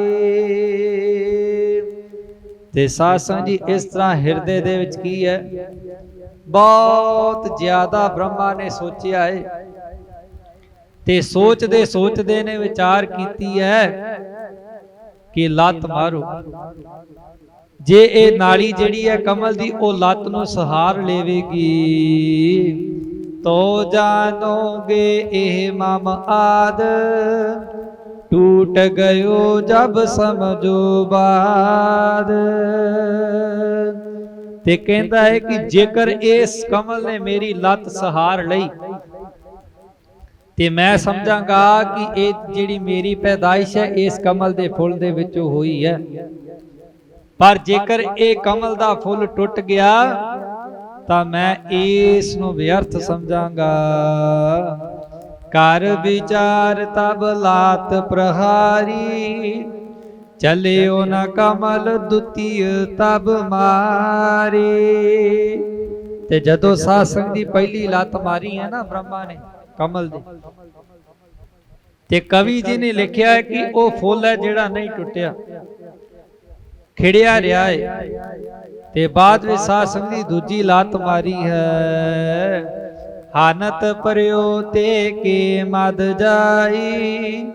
ਤੇ ਸਾਧ ਸੰਗਤ ਜੀ ਇਸ ਤਰ੍ਹਾਂ ਹਿਰਦੇ ਦੇ ਵਿੱਚ ਕੀ ਹੈ ਬਹੁਤ ਜ਼ਿਆਦਾ ਬ੍ਰਹਮਾ ਨੇ ਸੋਚਿਆ ਹੈ ਤੇ ਸੋਚਦੇ ਸੋਚਦੇ ਨੇ ਵਿਚਾਰ ਕੀਤੀ ਹੈ ਕਿ ਲੱਤ ਮਾਰੋ। ਜੇ ਇਹ ਨਾਲੀ ਜਿਹੜੀ ਹੈ ਕਮਲ ਦੀ ਉਹ ਲੱਤ ਨੂੰ ਸਹਾਰ ਲੇਵੇਗੀ ਤੋ ਜਾਨੋਗੇ ਇਹ ਮਮ ਆਦ, ਟੂਟ ਗਇਓ ਜਬ ਸਮਝੋ ਬਾਦ। ਤੇ ਕਹਿੰਦਾ ਹੈ ਕਿ ਜੇਕਰ ਇਸ ਕਮਲ ਨੇ ਮੇਰੀ ਲੱਤ ਸਹਾਰ ਲਈ ਤੇ ਮੈਂ ਸਮਝਾਂਗਾ ਕਿ ਇਹ ਜਿਹੜੀ ਮੇਰੀ ਪੈਦਾਇਸ਼ ਹੈ ਇਸ ਕਮਲ ਦੇ ਫੁੱਲ ਦੇ ਵਿੱਚੋਂ ਹੋਈ ਹੈ। ਪਰ ਜੇਕਰ ਇਹ ਕਮਲ ਦਾ ਫੁੱਲ ਟੁੱਟ ਗਿਆ ਤਾਂ ਮੈਂ ਇਸ ਨੂੰ ਵਿਅਰਥ ਸਮਝਾਂਗਾ। ਕਰ ਵਿਚਾਰ ਤਬ ਲਾਤ ਪ੍ਰਹਾਰੀ, ਚਲਿਓ ਨ ਕਮਲ ਦੁਤੀਯ ਤਬ ਮਾਰੀ। ਤੇ ਜਦੋਂ ਸਾਧ ਸੰਗਤ ਦੀ ਪਹਿਲੀ ਲੱਤ ਮਾਰੀ ਹੈ ਨਾ ਬ੍ਰਹਮਾ ਨੇ ਕਮਲ ਦੇ, ਤੇ ਕਵੀ ਜੀ ਨੇ ਲਿਖਿਆ ਹੈ ਕਿ ਉਹ ਫੁੱਲ ਹੈ ਜਿਹੜਾ ਨਹੀਂ ਟੁੱਟਿਆ, ਖਿੜਿਆ ਰਿਹਾ ਹੈ। ਤੇ ਬਾਅਦ ਵਿੱਚ ਸਾਧ ਸੰਗਤ ਦੀ ਦੂਜੀ ਲੱਤ ਮਾਰੀ ਹੈ। ਹਾਨਤ ਪਰਿਓ ਤੇ ਕੇ ਮਦ ਜਾਈ,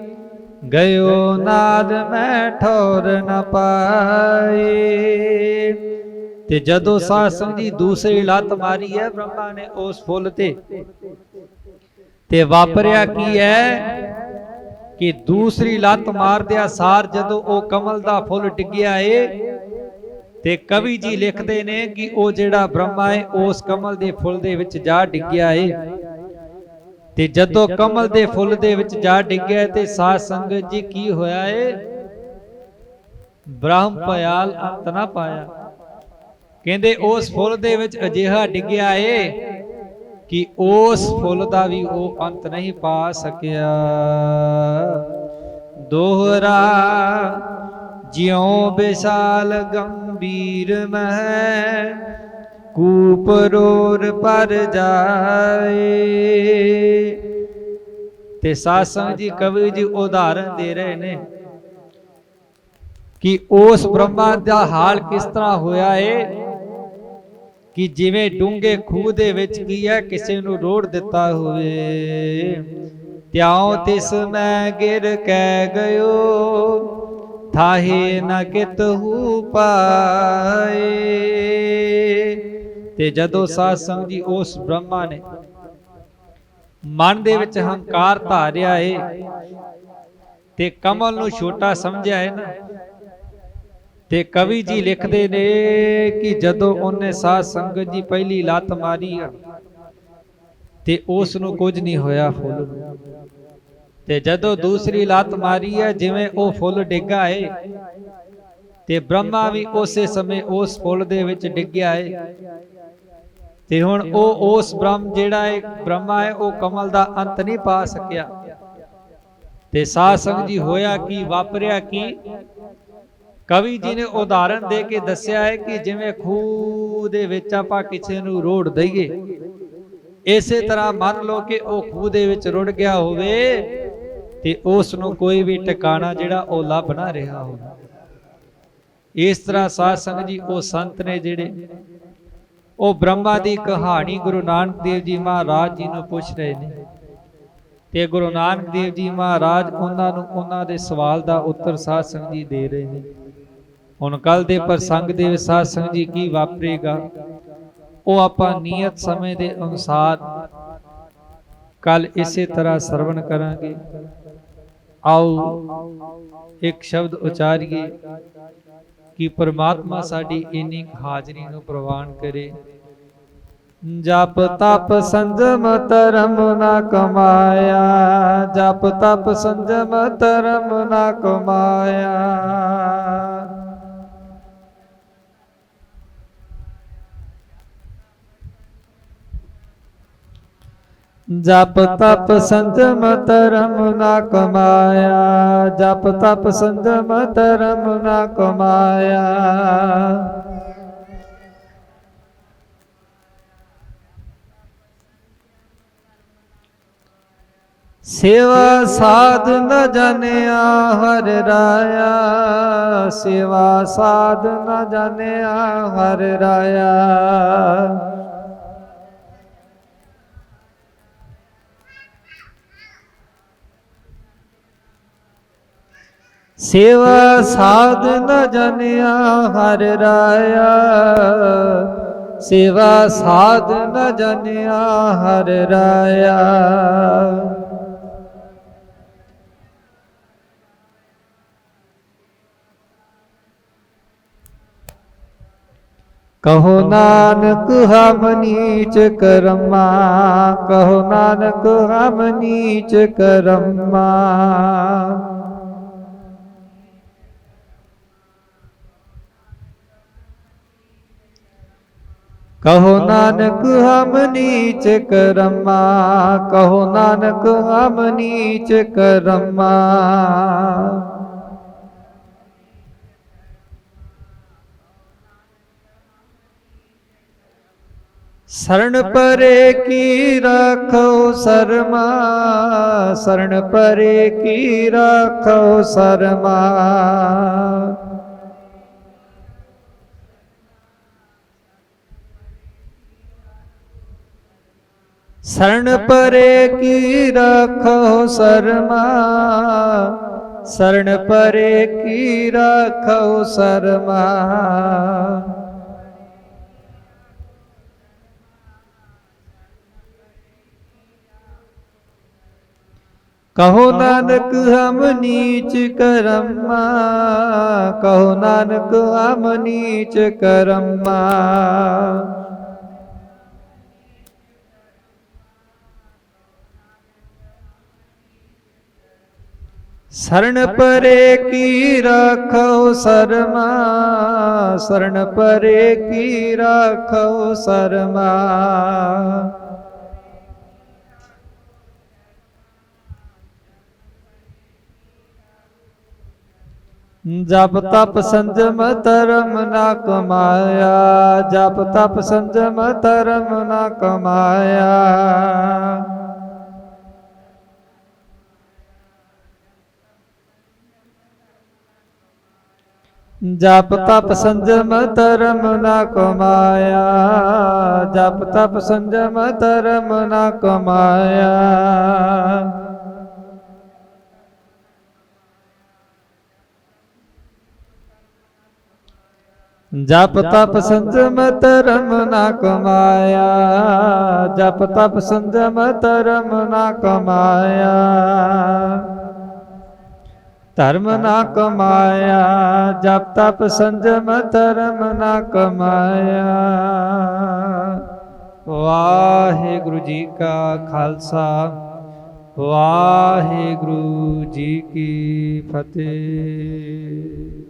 ਗਇਓ ਨਾਦ ਮੈਂ ਠੌਰ ਨ ਪਾਈ। ਤੇ ਜਦੋਂ ਸਾਧ ਸੰਗਤ ਦੀ ਦੂਸਰੀ ਲੱਤ ਮਾਰੀ ਹੈ ਬ੍ਰਹਮਾ ਨੇ ਉਸ ਫੁੱਲ ਤੇ ਵਾਪਰਿਆ ਕੀ ਹੈ ਕਿ ਦੂਸਰੀ ਲੱਤ ਮਾਰਦਿਆਂ ਸਾਰ ਜਦੋਂ ਉਹ ਕਮਲ ਦਾ ਫੁੱਲ ਡਿੱਗਿਆ ਏ ਤੇ ਕਵੀ ਜੀ ਲਿਖਦੇ ਨੇ ਕਿ ਉਹ ਜਿਹੜਾ ਬ੍ਰਹਮਾ ਹੈ ਉਸ ਕਮਲ ਦੇ ਫੁੱਲ ਦੇ ਵਿੱਚ ਜਾ ਡਿੱਗਿਆ ਏ। ਤੇ ਜਦੋਂ ਕਮਲ ਦੇ ਫੁੱਲ ਦੇ ਵਿੱਚ ਜਾ ਡਿੱਗਿਆ ਤੇ ਸਾਧ ਸੰਗਤ ਜੀ ਕੀ ਹੋਇਆ ਏ? ਬ੍ਰਹਮ ਭਇਆਲ ਅੰਤ ਨਾ ਪਾਇਆ। ਕਹਿੰਦੇ ਉਸ ਫੁੱਲ ਦੇ ਵਿੱਚ ਅਜਿਹਾ ਡਿੱਗਿਆ ਏ ਕਿ ਉਸ ਫੁੱਲ ਦਾ ਵੀ ਉਹ ਅੰਤ ਨਹੀਂ ਪਾ ਸਕਿਆ। ਦੋਹਰਾ ਜਿਉ ਵਿਸ਼ਾਲ ਗੰਭੀਰ ਮਹਿ ਕੂਪ ਰੋਰ ਪਰ ਜਾਏ। ਤੇ ਸਾਧ ਸੰਗਤ ਜੀ ਕਵੀ ਜੀ ਉਦਾਹਰਨ ਦੇ ਰਹੇ ਨੇ ਕਿ ਉਸ ਬ੍ਰਹਮਾ ਦਾ ਹਾਲ ਕਿਸ ਤਰ੍ਹਾਂ ਹੋਇਆ ਏ ਕਿ ਜਿਵੇਂ ਡੂੰਘੇ ਖੂਹ ਦੇ ਵਿੱਚ ਕੀ ਹੈ ਕਿਸੇ ਨੂੰ ਰੋੜ ਦਿੱਤਾ ਹੋਵੇ। ਤਿਉ ਤਿਸ ਮੈਂ ਗਿਰ ਕੈ ਗਇਓ ਥਾਹੇ ਨ ਕਿਤਹੂ ਪਾਏ। ਤੇ ਜਦੋਂ ਸਾਧ ਸੰਗਤ ਜੀ ਉਸ ਬ੍ਰਹਮਾ ਨੇ ਮਨ ਦੇ ਵਿੱਚ ਹੰਕਾਰ ਧਾਰਿਆ ਏ ਤੇ ਕਮਲ ਨੂੰ ਛੋਟਾ ਸਮਝਿਆ ਹੈ ਨਾ, ਤੇ ਕਵੀ ਜੀ ਲਿਖਦੇ ਨੇ ਕਿ ਜਦੋਂ ਉਹਨੇ ਸਾਧ ਸੰਗਤ ਜੀ ਪਹਿਲੀ ਲੱਤ ਮਾਰੀ ਆ ਤੇ ਉਸ ਨੂੰ ਕੁਝ ਨਹੀਂ ਹੋਇਆ ਫੁੱਲ। ਤੇ ਜਦੋਂ ਦੂਸਰੀ ਲੱਤ ਮਾਰੀ ਹੈ ਜਿਵੇਂ ਉਹ ਫੁੱਲ ਡਿੱਗਾ ਏ ਤੇ ਬ੍ਰਹਮਾ ਵੀ ਉਸੇ ਸਮੇਂ ਉਸ ਫੁੱਲ ਦੇ ਵਿੱਚ ਡਿੱਗਿਆ ਏ। ਤੇ ਹੁਣ ਉਹ ਉਸ ਬ੍ਰਹਮ ਜਿਹੜਾ ਹੈ ਬ੍ਰਹਮਾ ਹੈ ਉਹ ਕਮਲ ਦਾ ਅੰਤ ਨਹੀਂ ਪਾ ਸਕਿਆ। ਤੇ ਸਾਧ ਸੰਗਤ ਜੀ ਹੋਇਆ ਕੀ, ਵਾਪਰਿਆ ਕੀ? ਕਵੀ ਜੀ ਨੇ ਉਦਾਹਰਨ ਦੇ ਕੇ ਦੱਸਿਆ ਹੈ ਕਿ ਜਿਵੇਂ ਖੂਹ ਦੇ ਵਿੱਚ ਆਪਾਂ ਕਿਸੇ ਨੂੰ ਰੋੜ ਦਈਏ, ਇਸੇ ਤਰ੍ਹਾਂ ਮੰਨ ਲਓ ਕਿ ਉਹ ਖੂਹ ਦੇ ਵਿੱਚ ਰੁੜ ਗਿਆ ਹੋਵੇ ਤੇ ਉਸ ਨੂੰ ਕੋਈ ਵੀ ਟਿਕਾਣਾ ਜਿਹੜਾ ਉਹ ਲੱਭ ਨਾ ਰਿਹਾ ਹੋਵੇ। ਇਸ ਤਰ੍ਹਾਂ ਸਾਧ ਸੰਗਤ ਜੀ ਉਹ ਸੰਤ ਨੇ ਜਿਹੜੇ ਉਹ ਬ੍ਰਹਮਾ ਦੀ ਕਹਾਣੀ ਗੁਰੂ ਨਾਨਕ ਦੇਵ ਜੀ ਮਹਾਰਾਜ ਜੀ ਨੂੰ ਪੁੱਛ ਰਹੇ ਨੇ ਤੇ ਗੁਰੂ ਨਾਨਕ ਦੇਵ ਜੀ ਮਹਾਰਾਜ ਉਹਨਾਂ ਨੂੰ ਉਹਨਾਂ ਦੇ ਸਵਾਲ ਦਾ ਉੱਤਰ ਸਾਧ ਸੰਗਤ ਜੀ ਦੇ ਰਹੇ ਨੇ। ਹੁਣ ਕੱਲ ਦੇ ਪ੍ਰਸੰਗ ਦੇ ਵਿੱਚ ਸਾਧ ਸੰਗਤ ਜੀ ਕੀ ਵਾਪਰੇਗਾ ਉਹ ਆਪਾਂ ਨਿਯਤ ਸਮੇਂ ਦੇ ਅਨੁਸਾਰ ਕੱਲ ਇਸੇ ਤਰ੍ਹਾਂ ਸਰਵਣ ਕਰਾਂਗੇ। ਆਓ ਇੱਕ ਸ਼ਬਦ ਉਚਾਰੀਏ ਕਿ ਪ੍ਰਮਾਤਮਾ ਸਾਡੀ ਇੰਨੀ ਹਾਜ਼ਰੀ ਨੂੰ ਪ੍ਰਵਾਨ ਕਰੇ। ਜਪ ਤਪ ਸੰਜਮ ਧਰਮ ਨਾ ਕਮਾਇਆ, ਜਪ ਤਪ ਸੰਜਮ ਧਰਮ ਨਾ ਕਮਾਇਆ। ਜਪ ਤਪ ਸੰਜਮ ਧਰਮ ਨਾ ਕਮਾਇਆ, ਜਪ ਤਪ ਸੰਜਮ ਧਰਮ ਨਾ ਕਮਾਇਆ। ਸੇਵਾ ਸਾਧ ਨ ਜਾਣਿਆ ਹਰਿ ਰਾਇਆ, ਸੇਵਾ ਸਾਧ ਨ ਜਾਣਿਆ ਹਰਿ ਰਾਇਆ। ਸੇਵਾ ਸਾਧ ਨ ਜਾਣਿਆ ਹਰਿ ਰਾਇਆ, ਸੇਵਾ ਸਾਧ ਨ ਜਾਣਿਆ ਹਰਿ ਰਾਇਆ। ਕਹੋ ਨਾਨਕ ਹਮ ਨੀਚ ਕਰਮਾ, ਕਹੋ ਨਾਨਕ ਹਮ ਨੀਚ ਕਰਮਾ। ਕਹੋ ਨਾਨਕ ਹਮ ਨੀਚ ਕਰਮਾ, ਕਹੋ ਨਾਨਕ ਹਮ ਨੀਚ ਕਰਮਾ। ਸਰਣ ਪਰੇ ਕੀ ਰਾਖੋ ਸਰਮਾ, ਸਰਣ ਪਰੇ ਕੀ ਰਾਖੋ ਸਰਮਾ। ਸਰਣ ਪਰੇ ਕੀ ਰਾਖੋ ਸਰਮਾ, ਸਰਣ ਪਰੇ ਕੀ ਰਾਖੋ ਸਰਮਾ। कहो नानक हम नीच करम्मा, कहो नानक हम नीच करम्मा। शरण परे की राखो शर्मा, शरण परे की राखो शर्मा। जप तप संजम धर्म ना कमाया, जप तप संजम धर्म ना कमाया। जप तप संजम धर्म ना कमाया, जप तप संजम धर्म ना कमाया। जप तप संजम धर्म ना कमाया, जप तप संजम धर्म ना कमाया। धर्म ना कमाया, जप तप संजम धर्म ना कमाया। वाहिगुरु जी का खालसा, वाहिगुरु जी की फतेह।